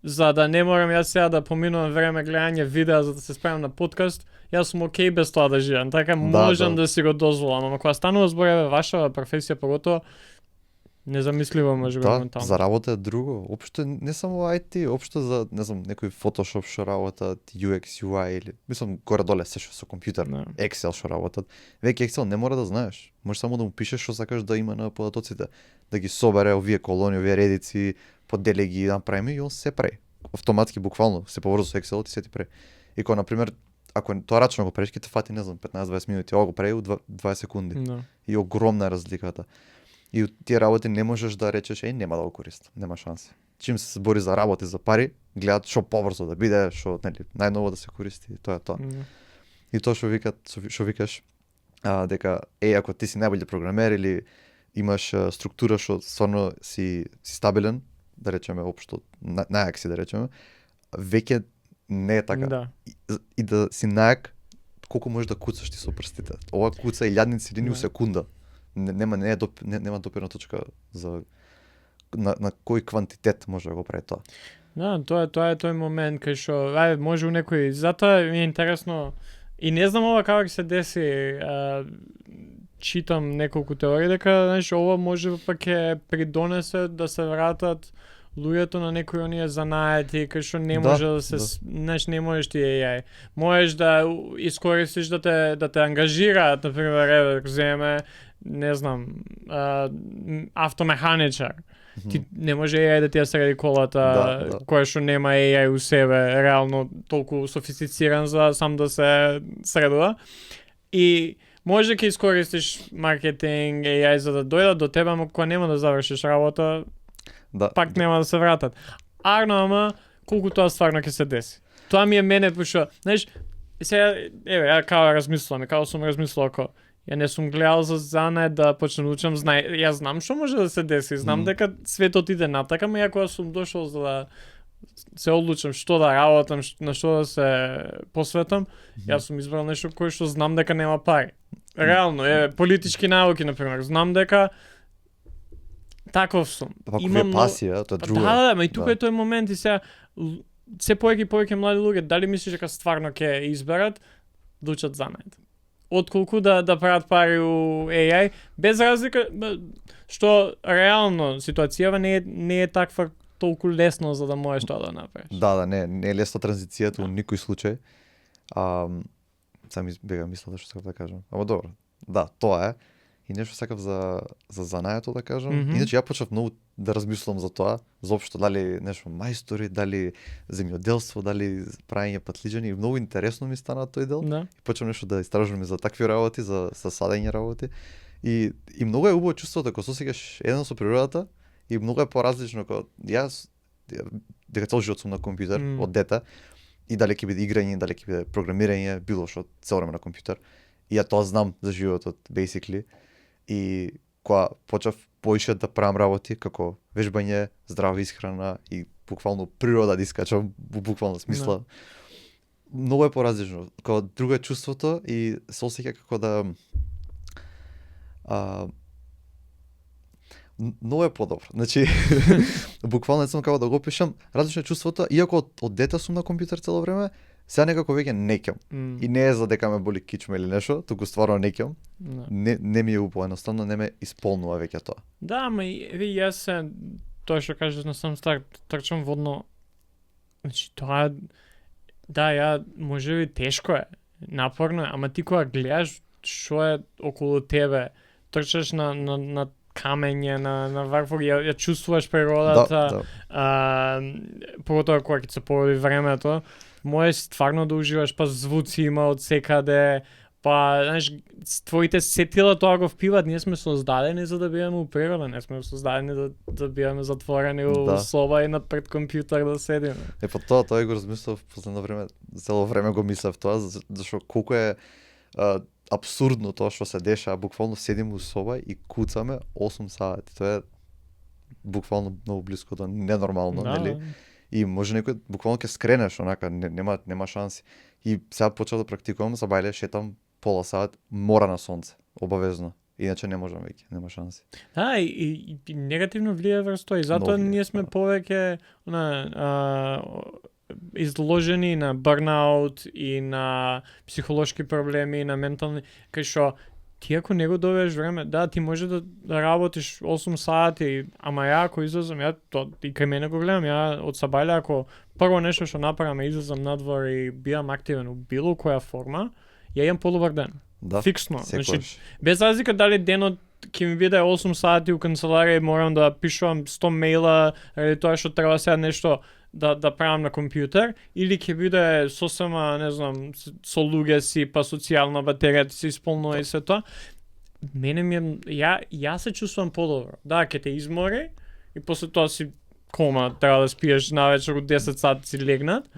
за да не морам јас сега да поминувам време гледање видеа за да се спремам на подкаст, јас сум окей без тоа да живеам, така можам да си го дозволам, ама кога станува збор еве вашава професија поготово незамисливо може би моментално. За работа е друго. Општо не само IT, општо за, не знам, некој Photoshop што работат, UX, UI или мислам горе-доле се што со компјутер, Excel што работат. Веќе Excel не мора да знаеш. Може само да му пишеш што сакаш да има на податоците, да ги собере овие колони, овие редици, подели ги, направиме и он се прави. Автоматски буквално се поврзува со Excel и се ти прави. И кога на пример ако тоа рачно го правиш, ќе те фати, не знам, 15-20 минути, ова го прави у 20 секунди. И огромна е разликата. И од тие работи не можеш да речеш, нема да го користам, нема шанси. Чим се бори за работи, за пари, гледат што побрзо да биде, што нели најново да се користи, тоа е тоа. И тоа што викаш, дека ако ти си најбољи програмер или имаш структура што стварно си стабилен, да речеме општо најак си да речеме, веќе не е така. Да. И да си најак, колку можеш да куцаш ти со прстите. Ова куца илјадници линии у секунда. Нема допирна точка за на кој квантитет може да го прави тоа. Да, тоа е тој момент кај што може у некој, затоа ми е интересно и не знам ова како ќе се деси, читам неколку теории дека знаеш ова може пак ќе придонесе да се вратат луѓето на некои оние занаети кај што не може да се знаеш не можеш ти AI. Можеш да искористиш да те ангажираат, например, еве земе не знам, автомеханичар. Ти не може AI да ти ја среди колата, која што нема AI у себе, реално толку софистициран за сам да се средува. И може ќе искористиш маркетинг, AI за да дојдат до тебе, ама кога нема да завршиш работа, пак нема да се вратат. Ама колку тоа стварно ќе се деси. Тоа ми е мене пошто, знаеш, сега еве ја како сум размислувал ако ја не сум гледал за занае да почнам да учам, јас знам што може да се деси, знам дека светот иде натака, ама ја кога сум дошол за да се одлучам што да работам, на што да се посветам, јас сум избрал нешто кое што знам дека нема пари. Реално, политички науки, например, знам дека таков сум. Имам пасија, тоа е друго. Да, ама и тука е тој момент и сега се повеќе млади луѓе, дали мислиш дека стварно ќе изберат да учат занаед? Отколку да прават пари у AI, без разлика што реално ситуацијава не е таква толку лесно за да можеш тоа да направиш. Да, не е лесна транзицијата у никој случај. Сам бега мислел што сакав да кажам. Ама добро. Да, тоа е. И нешто сакав за занаето да кажам. Иначе ја почнав многу да размислувам за тоа, заопшто дали нешто мајстори, дали земјоделство, дали правење патлиџани, многу интересно ми стана тој дел. И почнав нешто да истражувам за такви работи, за садење работи. И многу е убаво чувството кога сосеќаш еден со природата и многу е поразлично кога јас дека цел живот сум на компјутер од дете и дали ќе биде играње, дали ќе биде програмирање, било што цел време на компјутер. И ја тоа знам за животот basically. И кога почав поише да правам работи како вежбање, здрава исхрана и буквално природа да искачам, буквално смисла. Многу е поразлично. Кога друго е чувството и се осеќа како да многу е подобро. Значи, буквално не сум како да го опишам, различно е чувството, иако од дете сум на компјутер цело време, сега некако веќе не ќам. И не е за дека ме боли кичма или нешто, туку стварно не ќам. Не ми е убаво, едноставно не ме исполнува веќе тоа. Да, ама и јас тоа што кажеш на сам старт, трчам водно. Значи тоа да, ја можеби тешко е, напорно е, ама ти кога гледаш што е околу тебе, трчаш на камење, на врвот, ја чувствуваш природата, поготоа кога ќе се породи времето, можеш стварно да уживаш, па звуци има од секаде, па, знаеш, твоите сетила тоа го впиват, ние сме создадени за да бидеме у природа, не сме создадени да бидеме затворени у соба и пред компјутер да седиме. Па тоа го размислав последно време, цело време го мислев тоа, зашто колку е апсурдно тоа што се деша, буквално седиме у соба и куцаме 8 сати. Тоа е буквално многу блиско до ненормално, нели? И може некој буквално ќе скренеш, онака нема шанси. И сега почнав да практикувам, за бајле шетам пола сат, мора на сонце, обавезно. Иначе не можам веќе, нема шанси. Да, и негативно влијае врз тоа. И затоа Многу, ние сме повеќе изложени на бурнаут и на психолошки проблеми, на ментални, кај што ти ако не го добиеш време, да, ти може да работиш 8 сати, ама ја ако излезам, и кај мене го гледам, ја од сабајле ако прво нешто што направам излезам надвор и биам активен у било која форма, ја имам подобар ден. Да, Фиксно. секогаш. Значи, без разлика дали денот ќе ми биде 8 сати у канцеларија и морам да пишувам 100 мејла ради тоа што треба сега нешто да правам на компјутер, или ќе биде сосема, не знам, со луѓе си, па социјална батерија се исполнува и се тоа. Мене ми ја се чувствувам подобро. Да, ќе те измори и после тоа си кома, треба да спиеш навечер у 10 сати си легнат,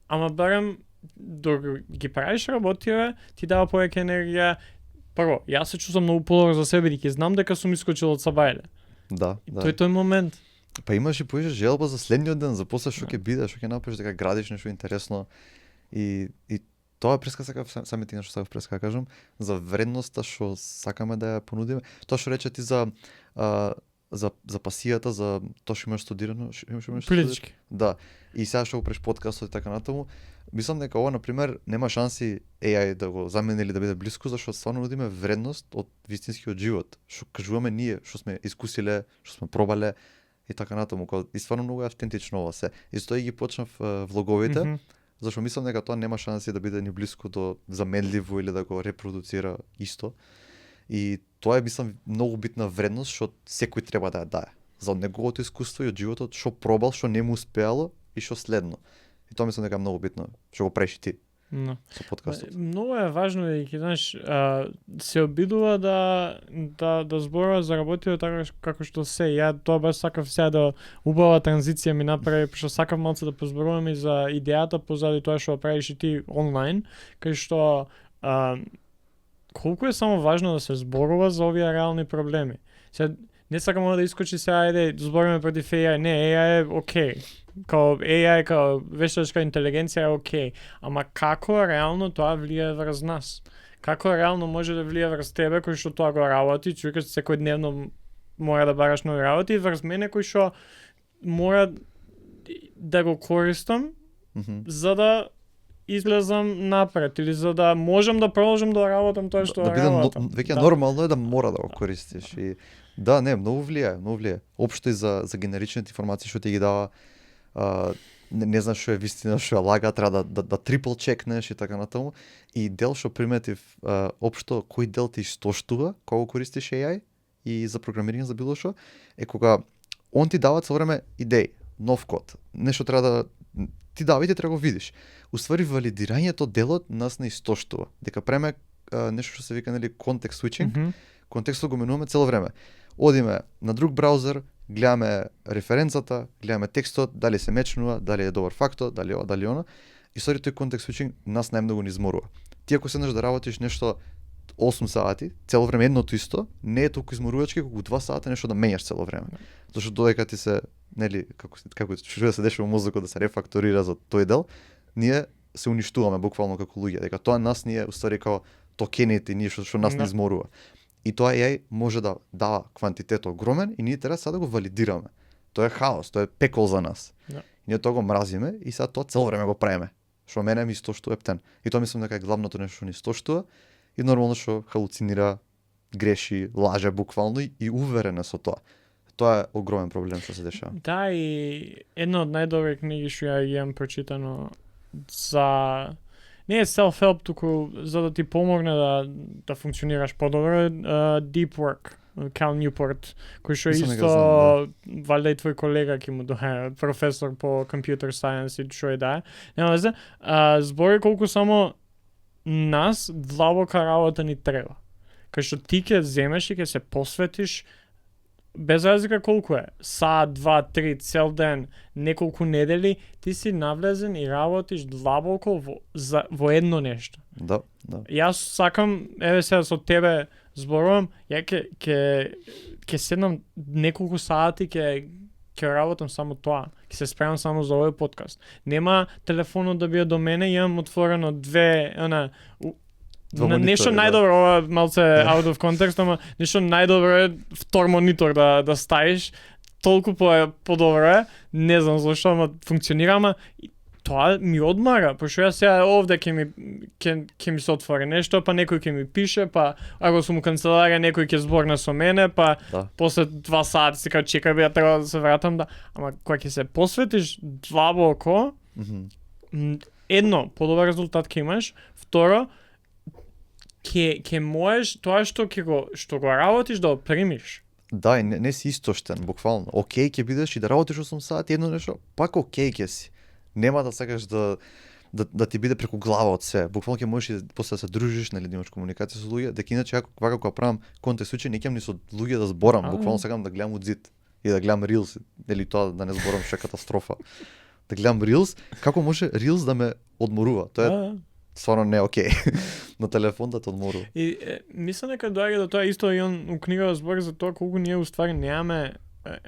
ама барем док ги правиш работиве, ти дава повеќе енергија. Прво, јас се чувствам многу подобро за себе, и ќе знам дека сум искочил од сабајле. Да. Тој момент. Па имаш и поише желба за следниот ден, за после што ќе биде, што ќе направиш, дека градиш нешто интересно. И тоа прескакав самите нешто сакав прескакажам за вредноста што сакаме да ја понудиме. Тоа што рече ти за пасијата, за тоа што имаш студирано, имаш политички. Да. И сега што го преш подкастот и така натаму, мислам дека ова на пример нема шанси AI да го замени или да биде блиску, зашто стварно нудиме вредност од вистинскиот живот, што кажуваме ние, што сме искусиле, што сме пробале и така натаму. И стварно многу автентично ова се. И затоа ги почнав влоговите, зашто мислам дека тоа нема шанси да биде ни блиску до заменливо или да го репродуцира исто. И тоа е, мислам, многу битна вредност што секој треба да ја дае. За неговото искуство и од животот, што пробал, што не му успеало и што следно. И тоа мислам дека е многу битно, што го правиш ти со подкастот. Многу е важно дека, знаеш, се обидува да зборува за работите така како што се. Ја тоа баш сакав сега да убава транзиција ми направи, што сакав малку да позборувам и за идејата позади тоа што правиш и ти онлайн, кај што колку е само важно да се зборува за овие реални проблеми. Сега не сакам да искочи сега збориме против AI. Не, AI е окей. Као AI, као вештачка интелигенција е окей. Ама како реално тоа влијае врз нас? Како реално може да влијае врз тебе кој што тоа го работи, човекот секојдневно мора да бараш нови работи, и врз мене кој што мора да го користам за да излезам напред или за да можам да продолжам да работам тоа што работам. Веќе нормално е да мора да го користиш. И да, не, многу влијае. Општо и за генеричните информации што ти ги дава, не знаеш што е вистина, што е лага, треба да трипл чекнеш и така натаму. И дел што приметив, општо кој дел ти истоштува кога го користиш AI и за програмирање за било што, е кога он ти дава цело време идеи, нов код, нешто треба да ти дава и ти треба го видиш. Уствари валидирањето делот нас не истоштува. Дека преме нешто што се вика, нели, контекст switching. Контекстот го менуваме цело време. Одиме на друг браузер, гледаме референцата, гледаме текстот, дали се мечнува, дали е добар фактот, дали ова, дали она. И сори тој контекст switching нас најмногу ни изморува. Ти ако седнеш да работиш нешто 8 сати, цело време едното исто, не е толку изморувачки колку 2 сата нешто да менјаш цело време. Зашто додека ти се, нели, како што се дешава во мозокот да се рефакторира за тој дел, ние се уништуваме буквално како луѓе, дека тоа нас ние уствари као токените, ние што нас не изморува. И тоа AI може да дава квантитет огромен и ние треба сега да го валидираме. Тоа е хаос, тоа е пекол за нас. Ние тоа го мразиме и сега тоа цело време го правиме. Што мене ми истоштува ептен. И тоа мислам дека е главното нешто што ни истоштува и нормално што халуцинира, греши, лаже буквално и уверена со тоа. Тоа е огромен проблем што се дешава. Да, и една од најдобри книги што ја имам прочитано за не е self-help, туку за да ти помогне да функционираш подобро, Deep Work, Cal Newport, кој што исто валјда и твој колега ќе му дое, професор по computer science и што е да. Нема везе, збори колку само нас длабока работа ни треба. Кај што ти ќе земеш и ќе се посветиш без разлика колку е, сат, 2, 3, цел ден, неколку недели, ти си навлезен и работиш длабоко во едно нешто. Да. Јас сакам, еве сега со тебе зборувам, ја ќе седнам неколку сати, ќе работам само тоа. Ќе се спремам само за овој подкаст. Нема телефонот да биде до мене, имам отворено Нешто монитори, најдобро, ова малце out of context, ама нешто најдобро е втор монитор да ставиш, толку подобро е, не знам зашто, ама функционира, ама тоа ми одмара, пошто јас сега овде ќе ми се отвори нешто, па некој ќе ми пише, па ако сум у канцеларија некој ќе зборне со мене, па после 2 сати се чекај бе, ја треба да се вратам, ама кога ќе се посветиш длабоко, едно, подобар резултат ќе имаш, второ, ќе можеш тоа што го работиш да го примиш. Да, и не си истоштен, буквално. Океј ќе бидеш и да работиш 8 сати, едно нешто, пак океј ќе си. Нема да сакаш да ти биде преку глава од се. Буквално ќе можеш и после да се дружиш, нели, да имаш комуникација со луѓе, дека иначе ако кога правам контент случај, не ќам ни со луѓе да зборам, буквално сакам да гледам од зид и да гледам Reels, или тоа да не зборам што е катастрофа. Да гледам Reels, како може Reels да ме одморува? Тоа е стварно не окей. На телефон да те одморува. И мислам дека доаѓа до тоа исто и он у книгава збори за тоа колку ние уствари немаме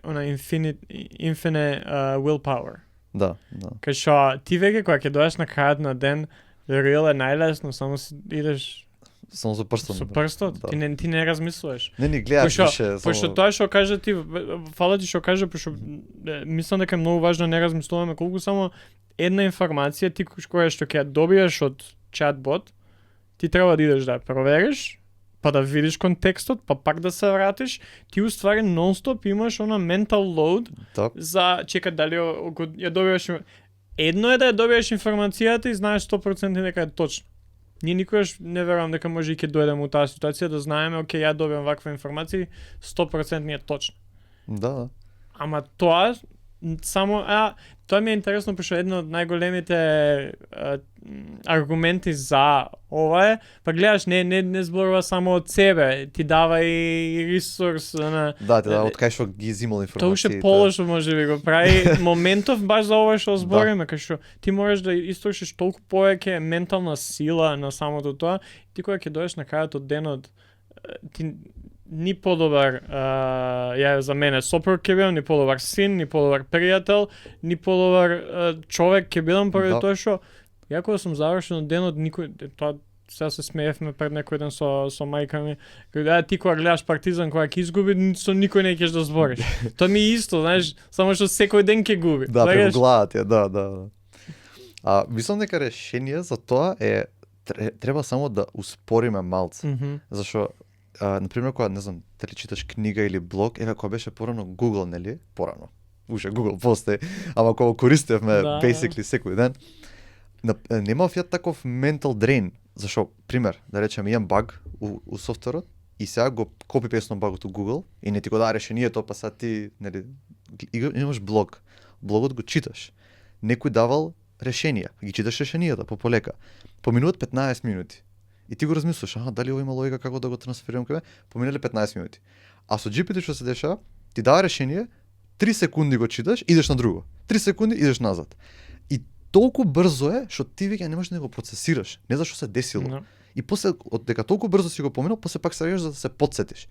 она infinite willpower. Да. Кај што ти веќе кога ќе дојдеш на крајот на ден, Reel е најлесно, само си идеш само со прстот. Со прстот, да. Ти не размислуваш. Не гледаш више. Пошто тоа што кажа ти, фала ти што кажа, пошто мислам дека е многу важно да не размислуваме колку само една информација ти која што ќе ја добиеш од чатбот, ти треба да идеш да ја провериш, па да видиш контекстот, па пак да се вратиш, ти уствари нон-стоп имаш она mental load за чека дали ја добиваш. Едно е да ја добиеш информацијата и знаеш 100% дека е точно. Ние никогаш не верувам дека може и ќе дојдеме у таа ситуација да знаеме, окей, ја добивам ваква информација, 100% е точно. Да. Ама тоа само тоа ми е интересно, пошто едно од најголемите аргументи за ова е, па гледаш, не зборува само од себе, ти дава и ресурс. Да, ти дава од кај што ги зимал информацијата. Тоа уште полошо може би го прави моментов баш за ова што збориме, кај што ти можеш да истрошиш толку повеќе ментална сила на самото тоа, ти кога ќе дојдеш на крајот од денот, ти ни подобар ја за мене сопруг ќе бидам, ни подобар син, ни подобар пријател, ни подобар човек ќе бидам поради тоа што ја кога сум завршен денот никој тоа сега се смеевме пред некој ден со мајка ми, кога ти кога гледаш Партизан кога ќе изгуби со никој не ќеш да збориш. Тоа ми е исто, знаеш, само што секој ден ќе губи. Да, преку главата ја, да. Мислам дека решение за тоа е треба само да успориме малце. Зашо например, кога, не знам, дали читаш книга или блог, кога беше порано Google, нели? Порано. Уште Google постои, ама кога користевме basically секој ден, немав ја таков mental drain. Зашо, пример, да речем, имам баг у софтверот и сега го копи-пестнам багот у Google и не ти го дава решението, па сега ти, нели, имаш блог. Блогот го читаш. Некој давал решенија, ги читаш решенијата полека. Поминуваат 15 минути. И ти го размислуваш, дали ова има логика како да го трансферирам кај, поминале 15 минути. А со GPT што се дешава, ти дава решение, 3 секунди го читаш, идеш на друго. 3 секунди идеш назад. И толку брзо е што ти веќе не можеш да го процесираш, не зашто се десило. No. И после од дека толку брзо си го поминал, после пак се враќаш за да се потсетиш.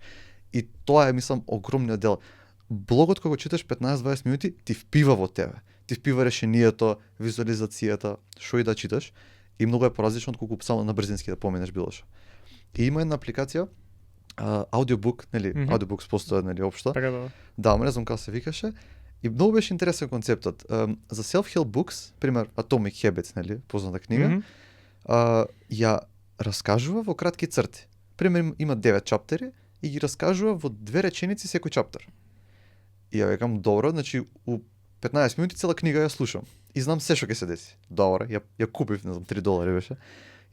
И тоа е, мислам, огромниот дел. Блогот кога го читаш 15-20 минути, ти впива во тебе. Ти впива решението, визуализацијата, што и да читаш. И многу е поразлично од колку само на брзински да поминеш било што. И има една апликација, аудиобук, нели, аудиобук постои, нели, општо. Да, не знам како се викаше. И многу беше интересен концептот. За self-help books, пример Atomic Habits, нели, позната книга, ја раскажува во кратки црти. Пример има 9 чаптери и ги раскажува во 2 реченици секој чаптер. И ја викам, добро, значи у 15 минути цела книга ја слушам. И знам се што ќе се деси. Добро, ја купив, не знам, $3 беше.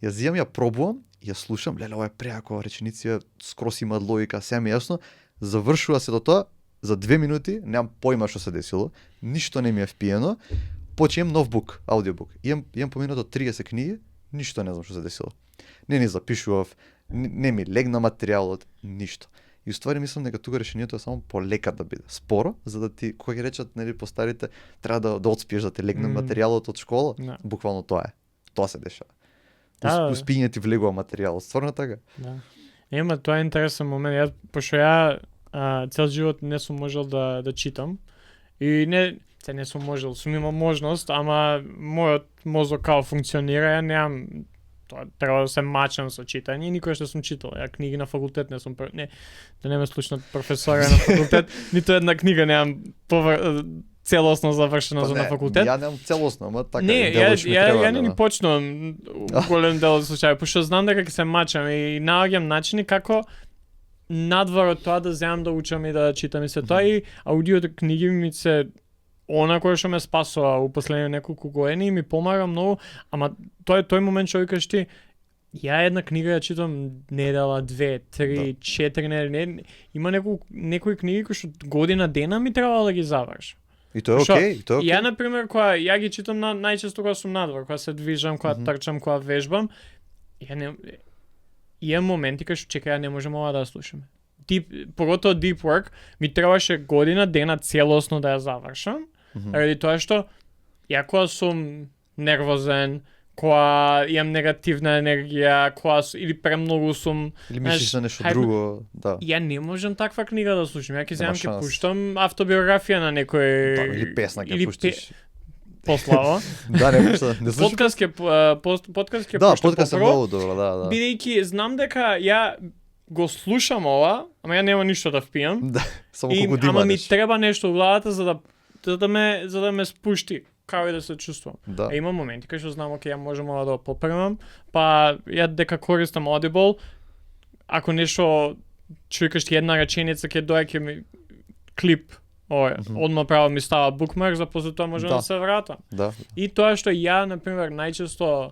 Ја зијам, ја пробувам, ја слушам, леле, ова е преако, речениција скрос има логика, се ми јасно. Завршува се до тоа, за 2 минути, немам појма што се десило, ништо не ми е впиено, почнем нов бук, аудиобук. Имам поминато 30 книги, ништо не знам што се десило. Не ни запишував, не ми легна материјалот, ништо. И уствари мислам дека тука решението е само полека да биде. Споро, за да ти, кога ги речат, нели, постарите, треба да отспиеш да ти легне материјалот од школа, буквално тоа е. Тоа се дешава. Успиње ти влегува материјалот, стварно така. Да. Ема, тоа е интересен момент. Пошто ја цел живот не сум можел да читам. И не сум можел, сум имал можност, ама мојот мозок као функционира, ја тоа треба да се мачам со читање, никогаш не сум читал. Ја книги на факултет не сум не, да не ме слушнат професори на факултет, ниту една книга немам целосно завршено за на факултет. Ја немам целосно, ама така не, делоч ми треба. Ја не ни почнувам голем дел од случаи, пошто знам дека ќе се мачам и наоѓам начини како надвор од тоа да земам да учам и да читам и се тоа и аудиото книги ми се она кој што ме спасува у последните неколку години и ми помага многу, ама тоа е тој момент што викаш ти, ја една книга ја читам недела, 2, 3, 4 недели, има некои книги кои што година дена ми треба да ги завршам. И тоа е окей, тоа е окей. Ја на пример кога ја ги читам најчесто кога сум надвор, кога се движам, кога трчам, кога вежбам, ја не имам моменти кај што чекај, ја не можам ова да ја слушаме. Поготово deep work ми требаше година дена целосно да ја завршам, ради тоа што ја кога сум нервозен, кога имам негативна енергија, или премногу сум или мислиш за нешто друго, да. Ја не можам таква книга да слушам. Ја ќе земам ќе пуштам автобиографија на некој да, или песна ќе пуштиш. Пославо. Да, не слушам. Подкаст ќе пуштам. Да, подкаст е многу добро, да. Бидејќи знам дека ја го слушам ова, ама ја нема ништо да впијам. Да, само колку димаш. Ама ми треба нешто во главата за да ме спушти како и да се чувствувам. Да. Има моменти кај што знам оке ја можам ова да попремам, па ја дека користам Audible, ако нешто чујкаш една реченица ќе доаѓа ми клип, одма право ми става букмарк, за после тоа можам да се вратам. Да. И тоа што ја на пример најчесто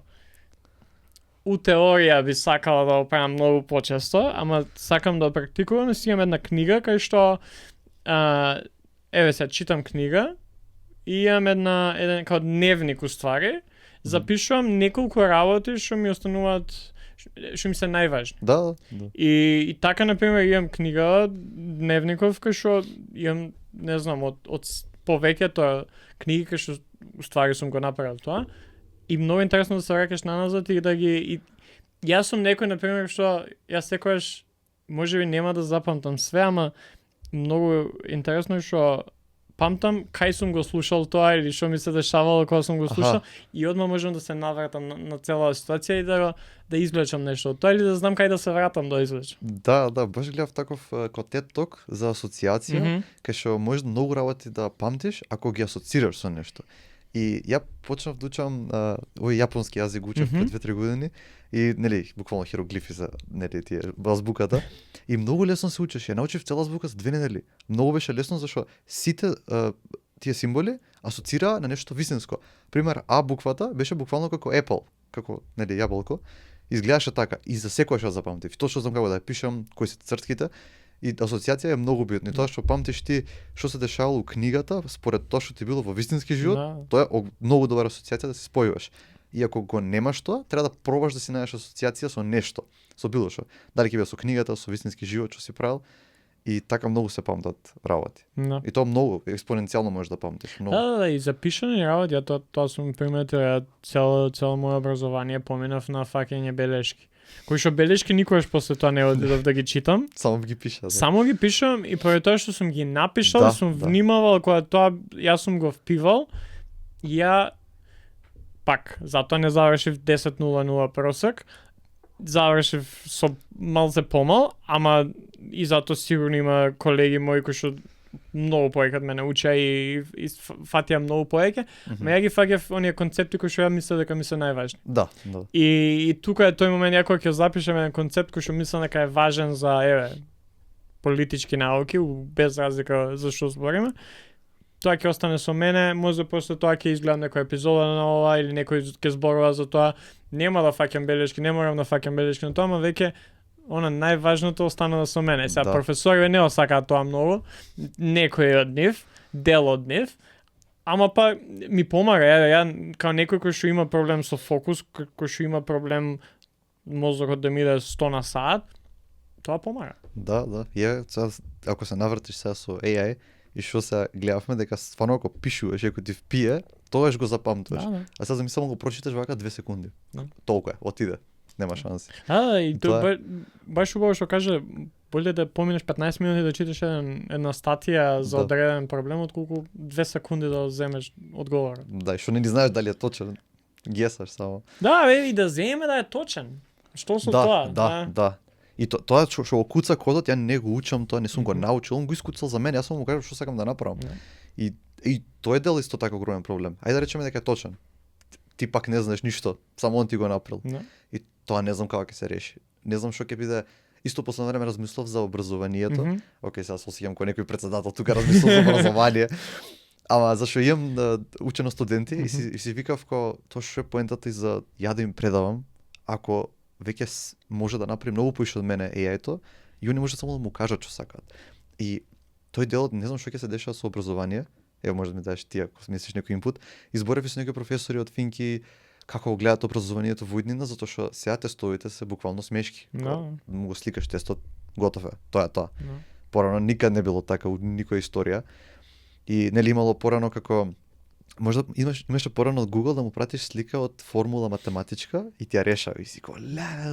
у теорија би сакала да го правам многу почесто, ама сакам да практикувам, си имам една книга кај што еве се читам книга и имам еден као дневник уствари, запишувам неколку работи што ми остануваат, што ми се најважни. Да. И така на пример имам книга дневников кај што имам, не знам, од повеќето книги кај што уствари сум го направил тоа. И многу интересно да се враќаш наназад и да ги јас сум некој на пример што јас секогаш можеби нема да запамтам све, ама многу интересно е што памтам кај сум го слушал тоа или што ми се дешавало кога сум го слушал и одма можам да се навратам на цела ситуација и да извлечам нешто од тоа или да знам кај да се вратам да извлечам. Да, баш гледав таков TED Talk за асоциација, кај што можеш многу работи да памтиш ако ги асоцираш со нешто. И ја почнав да учам овој јапонски јазик учев пред 2-3 години и нели буквално хиероглифи за нели тие азбуката и многу лесно се учиш. Ја научив цела азбука за 2 недели. Многу беше лесно зашто сите тие символи асоцираа на нешто вистинско. Пример А буквата беше буквално како Apple, како нели јаболко. Изгледаше така и за секој што запамтив. Тоа што знам како да ја пишам, кои се цртките. И асоциација е многу битна. Тоа што памтиш ти што се дешавало у книгата, според тоа што ти било во вистински живот, тоа е многу добра асоциација да се спојуваш. И ако го немаш тоа, треба да пробаш да си најдеш асоциација со нешто, со било што. Дали ќе биде со книгата, со вистински живот што си правил. И така многу се памтат работи. И тоа многу експоненцијално можеш да памтиш. Многу. Да, и запишани работи, тоа сум приметил, цело моје образование поминав на фаќање белешки. Кои што белешки никогаш после тоа не одидов да ги читам. Само ги пишам. Само ги пишам и поради тоа што сум ги напишал, сум внимавал кога тоа јас сум го впивал. Ја пак затоа не завршив 10.00 просек. Завршив со малце помал, ама и затоа сигурно има колеги мои кои што многу повеќе од мене учеа и фатија многу повеќе, ма ја ги фаќав оние концепти кои што ја мислам дека ми се најважни. Да. И тука е тој момент ја кога ќе запишам еден концепт кој што мислам дека е важен за политички науки, без разлика за што збориме. Тоа ќе остане со мене, може после тоа ќе изгледам некоја епизода на ова или некој ќе зборува за тоа. Нема да фаќам белешки, не морам да фаќам белешки на тоа, ама веќе она најважното останува со мене. Сега професори не осакаат тоа многу, некои од нив, дел од нив, ама па ми помага. Ја као некој кој што има проблем со фокус, кој што има проблем мозокот да ми иде 100 на сат, тоа помага. Да. Ако се навртиш сега со AI и што се гледавме дека стварно ако пишуваш и ако ти впие, тогаш го запамтуваш. А сега замислам го прочиташ вака 2 секунди. Толку е, отиде. Нема шанси. И тоа баш убаво што каже, боле да поминеш 15 минути да читаш една статија за одреден проблем, отколку 2 секунди да земеш одговор. Да, и што не знаеш дали е точен. гесаш само. Да, бе, и да земе да е точен. Што со тоа? Да. И тоа што го куца кодот, ја не го учам тоа, не сум го научил, он го искуцал за мене, јас сум му кажав што сакам да направам. И тој дел исто така огромен проблем. Ајде да речеме дека е точен. Ти пак не знаеш ништо, само он ти го направил. И тоа не знам како ќе се реши. Не знам што ќе биде. Исто последно време размислав за образованието. Океј, сега се осеќам кој некој председател тука размислав за образование. Ама зашо имам учено студенти и си викав тоа што е поентата и за ја да им предавам, ако веќе може да направи многу поише од мене AI-то, и они може само да му кажат што сакаат. И тој дел, не знам што ќе се дешава со образование, ево може да ми дадеш ти ако мислиш некој инпут, изборев со некои професори од Финки како го гледат образованието во иднина, затоа што сега тестовите се буквално смешки. Му го сликаш тестот, готов е, тоа е тоа. Порано никад не било така у никоја историја. И нели имало порано како можда имаше порано од Google да му пратиш слика од формула математичка и ти ја решава и си ко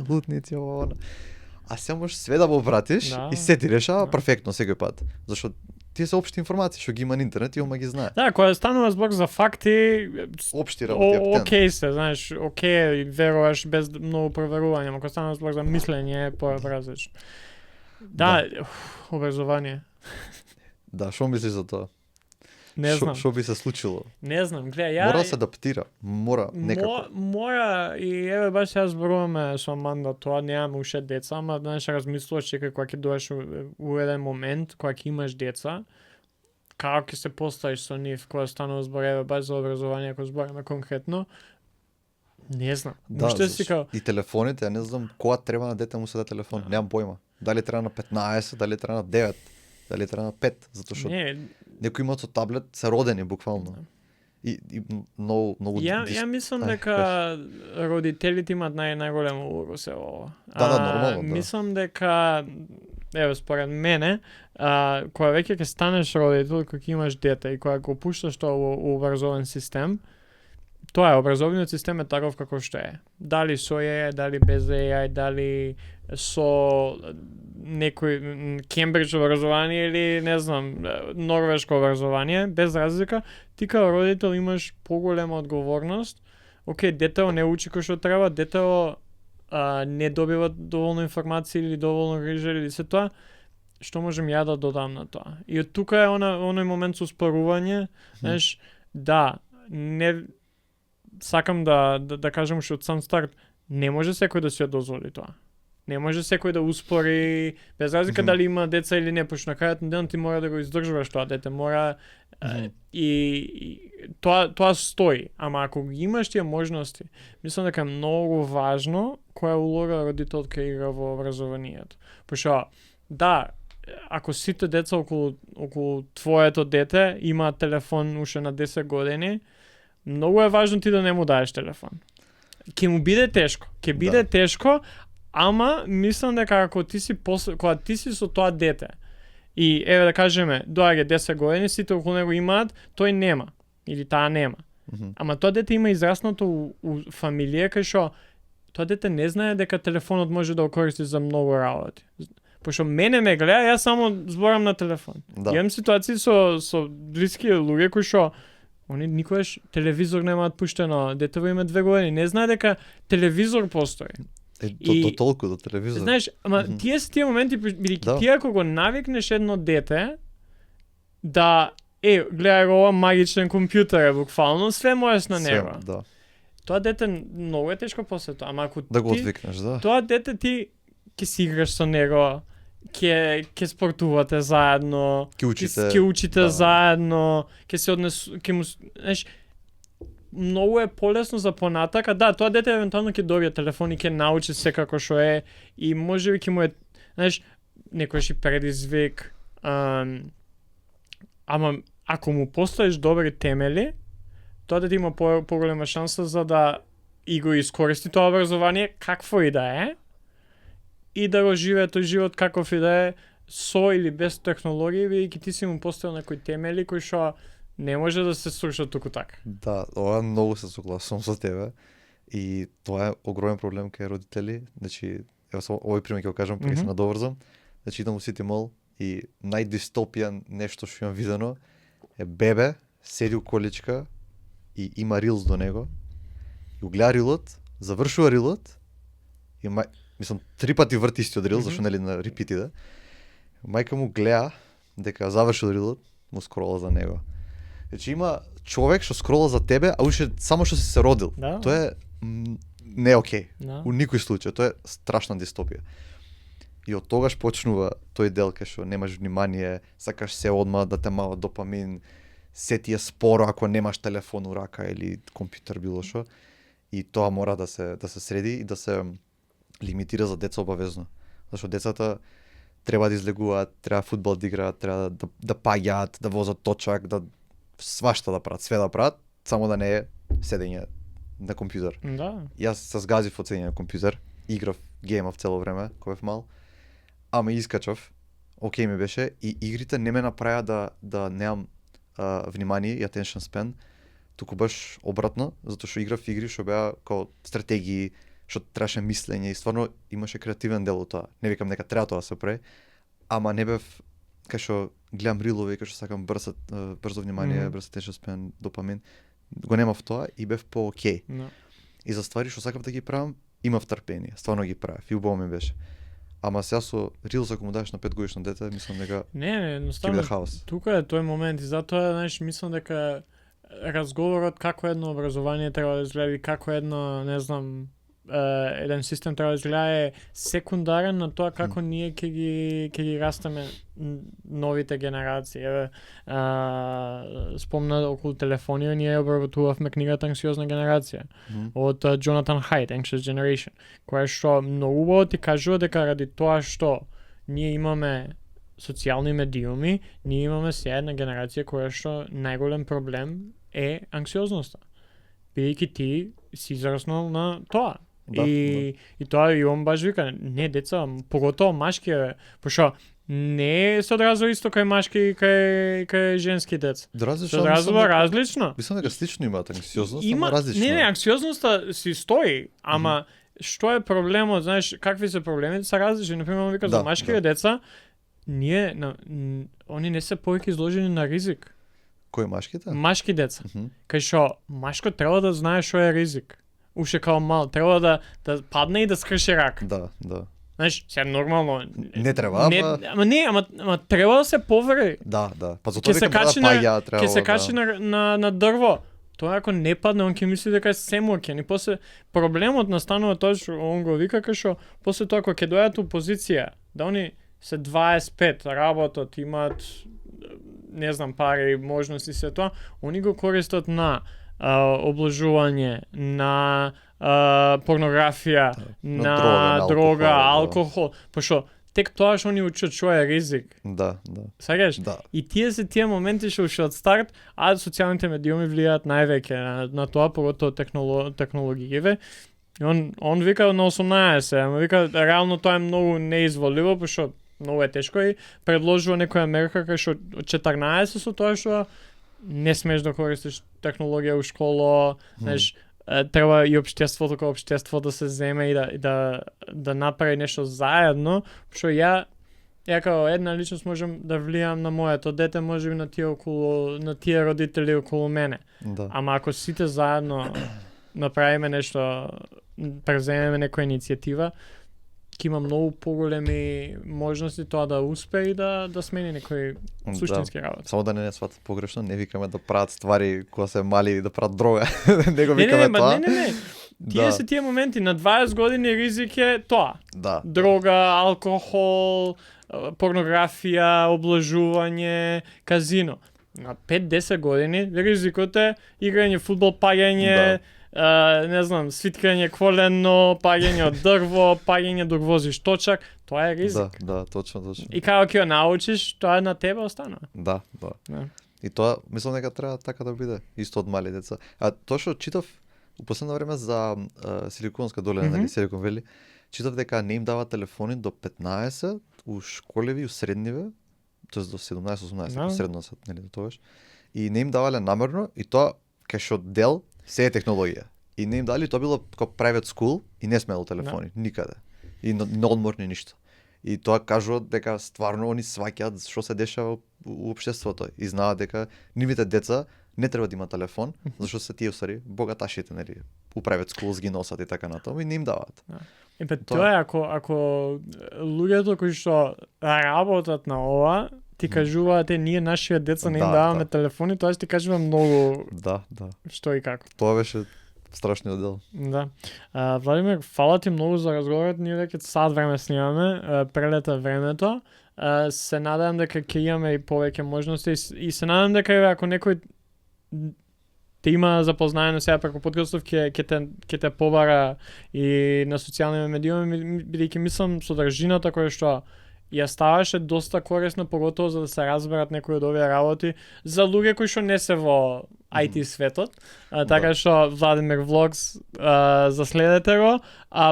лутници ова. А сега можеш све да му пратиш и се ти решава перфектно секој пат. Зашто тие се општи информации што ги има на интернет и ома ги знае. Да, кога станува збор за факти, општи работи окей се, знаеш, окей, веруваш без многу проверување, но кога станува збор за мислење е поразлично. Да, образование. Да, што мислиш за тоа? Не знам. Што би се случило? Не знам, гледа, ја... Мора да се адаптира, мора некако. Мора, и еве баш ја зборуваме со Аманда тоа, немаме уште деца, ама знаеш, размислуваш чекај кога ќе доеш у еден момент, кога ќе имаш деца, како ќе се поставиш со нив, кога станува збор, еве баш за образование, ако збориме конкретно, не знам. Да, и телефоните, ја не знам кога треба на дете му се да телефон, немам појма. Дали треба на 15, дали треба на 9, дали треба на 5, затоа што некои имаат со таблет се родени буквално. И многу Ја мислам дека родителите имаат најголема улога се ова. Да, нормално, да. Мислам дека еве според мене, кога веќе ќе станеш родител, кога ќе имаш дете и кога го пушташ тоа во образовен систем, тоа е, образовниот систем е таков како што е. Дали со AI, дали без AI, дали со некој Кембридж образование или не знам, норвешко образование, без разлика, ти како родител имаш поголема одговорност. Океј, детето не учи кој што треба, детето не добива доволно информации или доволно грижа или се тоа, што можем ја да додам на тоа. И од тука е оној момент со спорување, знаеш, да, не сакам да кажам што од сам старт, не може секој да си ја дозволи тоа. Не може секој да успори, без разлика дали има деца или не, пошто на крајот на денот ти мора да го издржуваш тоа дете, мора и тоа стои. Ама ако ги имаш тие можности, мислам дека е многу важно која улога родителка игра во образованието. Пошто да, ако сите деца околу твоето дете имаат телефон уште на 10 години, многу е важно ти да не му даеш телефон. Ќе му биде тешко. Ќе биде тешко, ама мислам дека кога ти си со тоа дете и еве да кажеме доаѓа 10 години, сите околу него имаат, тој нема или таа нема. Ама тоа дете има израснато у фамилија кај што тоа дете не знае дека телефонот може да го користи за многу работи. Пошто мене ме гледа, јас само зборам на телефон. Имам ситуации со блиски луѓе кои што они никогаш телевизор немаат пуштено, детево има 2 години, не знае дека телевизор постои. До толку до телевизор. Знаеш, ама тие се тие моменти, бидејќи ти ако го навикнеш едно дете да гледај ова магичен компјутер е буквално, све можеш на него. Да. Тоа дете многу е тешко после тоа, ама ако да го отвикнеш, да. Тоа дете ти ќе си играш со него, ќе спортувате заедно, ќе учите заедно, ќе му, знаеш, многу е полесно за понатака. Да, тоа дете евентуално ќе добие телефон и ќе научи секако што е и можеби ќе му е, знаеш, некојаш и предизвик. Ама ако му поставиш добри темели, тоа дете има поголема шанса за да и го искористи тоа образование какво и да е и да го живее тој живот каков и да е со или без технологии, бидејќи ти си му поставил некои темели кои што не може да се срушат туку така. Да, ова многу се согласувам со тебе и тоа е огромен проблем кај родители. Значи, ево само овој пример ќе го кажам, па ќе се надоврзам. Значи, идам у City Mall и најдистопијан нешто што имам видено е бебе седи у количка и има рилс до него го гледа рилот, завршува рилот и мислам 3 пати врти истиот рил, зашто нели на репит иде. Мајка му гледа дека завршил рилот, му скрола за него. Значи има човек што скрола за тебе, а уште само што си се родил. Да. Тоа е не е окей. Да. У никој случај, тоа е страшна дистопија. И од тогаш почнува тој дел кај што немаш внимание, сакаш се одма да те мава допамин, се ти е споро ако немаш телефон у рака или компјутер било што. И тоа мора да се среди и да се лимитира за деца обавезно. Зашто децата треба да излегуваат, треба фудбал да играат, треба да паѓаат, да возат точак, да свашта да прават, све да прават, само да не е седење на компјутер. Да. Јас се згазив од седење на компјутер, играв, геймав цело време, кога бев мал, ама искачав, окей ми беше, и игрите не ме направија да немам внимание и attention span, туку баш обратно, затоа што играв игри што беа као стратегии, што требаше мислење и стварно имаше креативен дел од тоа. Не викам дека треба тоа да се прави, ама не бев кај што гледам рилови, кај што сакам брзо внимание, брз attention span, допамин. Го немав тоа и бев по окей. Да. И за ствари што сакав да ги правам, имав трпение, стварно ги правев и убаво ми беше. Ама сега со рилс ако му дадеш на 5 годишно дете, мислам дека Не, ќе едноставно биде хаос. тука е тој момент и затоа, знаеш, мислам дека разговорот како едно образование треба да изгледа и како едно, не знам, еден систем треба да изгледа е секундарен на тоа како ние ќе ги растеме новите генерации. Еве, спомна околу телефонија, ние обработувавме книгата Анксиозна генерација од Джонатан Хайд, Anxious Generation, која што многу убаво ти кажува дека ради тоа што ние имаме социјални медиуми, ние имаме сега една генерација која што најголем проблем е анксиозноста. Бидејќи ти си израснал на тоа. Да, и тоа и он баш вика, не деца, поготово машки, пошто не се одразува исто кај машки и кај женски деца. Се одразува различно. Мислам дека слично имаат анксиозност, Има ама различно. Не, анксиозноста си стои, ама што е проблемот, знаеш, какви се проблемите се различни. Например, вика за машките деца, они не се повеќе изложени на ризик. Кои машките? Машки деца. Кај што машко треба да знае што е ризик. Уште као мал, треба да падне и да скрши рак. Да. Знаеш, сега нормално Не треба, ама треба да се повери. Да. Па затоа дека мора да паѓа, треба. Ќе се качи на дрво. Тоа ако не падне, он ќе мисли дека е семоќен и после проблемот настанува тоа што он го вика кај што после тоа кога ќе дојдат у позиција да они се 25 работат, имаат не знам пари, можности се тоа, они го користат на обложување, на порнографија, на дрога, алкохол, пошто тек тоа што они учат што е ризик. Да. Сакаш? Да. И тие се тие моменти што уште од старт, а социјалните медиуми влијаат највеќе на тоа, поготово технологиите. Он вика на 18, ама вика реално тоа е многу неизволиво, пошто многу е тешко и предложува некоја мерка кај што од 14 со тоа што не смеш да користиш технологија у школа, знаеш, треба и општеството како општество да се земе и да направи нешто заедно, што ја како една личност можам да влијам на моето дете, можеби на тие родители околу мене. Да. Ама ако сите заедно направиме нешто, преземеме некоја иницијатива, ќе има многу поголеми можности тоа да успее и да смени некои суштински работи. Само да не сватат погрешно, не викаме да прават ствари кога се мали да прават дрога. Не го викаме тоа. Не. Тие се тие моменти на 20 години ризик е тоа. Да. Дрога, алкохол, порнографија, обложување, казино. На 5-10 години ризикот е играње фудбал, паѓање, не знам, свиткање колено, паѓање од дрво, паѓање док возиш точак, тоа е ризик. Да, точно. И како ќе научиш, тоа на тебе остана. Да. И тоа мислам дека треба така да биде, исто од мали деца. А тоа што читав у последно време за Силиконска долина, нали, Силикон Вели, читав дека не им даваат телефони до 15 у школеви, у средниве, тоест до 17-18, средно се, нели, до тогаш. И не им давале намерно и тоа кај што дел се е технологија. И не им дали, тоа било како private school и не смело телефони, никаде. И на одморни ништо. И тоа кажуваат дека стварно они сваќаат што се дешава у општеството и знаат дека нивните деца не треба да имаат телефон, зашто се тие усари богаташите, нели, у private schools ги носат и така натаму и не им даваат. Епе тоа е ако луѓето кои што работат на ова ти кажуваат ние нашите деца не им даваме телефони, тоа ќе ти кажува многу што и како. Тоа беше страшниот дел. Да. Владимир, фала ти многу за разговорот, ние веќе сат време снимаме, прелета времето. Се надевам дека ќе имаме и повеќе можности и се надевам дека ако некој те има запознаено сега преку подкастов ќе те побара и на социјални медиуми, бидејќи мислам содржината која што ја ставаше доста корисно, поготово за да се разберат некои од овие работи за луѓе кои што не се во IT светот. Така што Владимир Влогс, заследете го.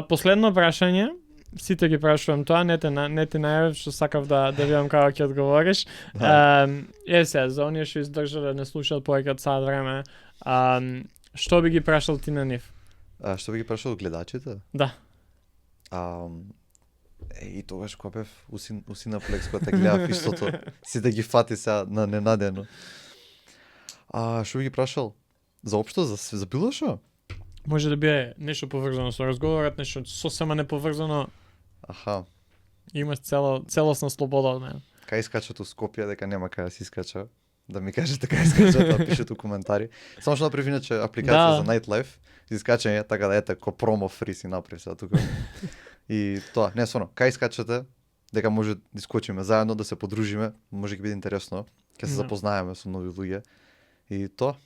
Последно прашање, сите ги прашувам тоа, не те најавив што сакав да видам како ќе одговориш. Сега, за оние што издржале не слушаат повеќе од сат време, што би ги прашал ти на нив? Што би ги прашал гледачите? Да. И тогаш кога бев у Синаплекс, кога те гледав истото, си да ги фати сега на ненадено. Што би ги прашал? За општо, за било шо? Може да биде нешто поврзано со разговорот, нешто сосема неповрзано. Имаш целосна слобода од мене. Кај искачат у Скопје, дека нема кај да си искача. Да ми кажете кај искачат, да пишете у коментари. Само што направи иначе апликација за Nightlife, искачање, така да ете ко промо фри си направи сега тука. И тоа, не сварно, кај искачате, дека може да искочиме заедно, да се подружиме, може ќе биде интересно, ќе се запознаеме со нови луѓе. И тоа,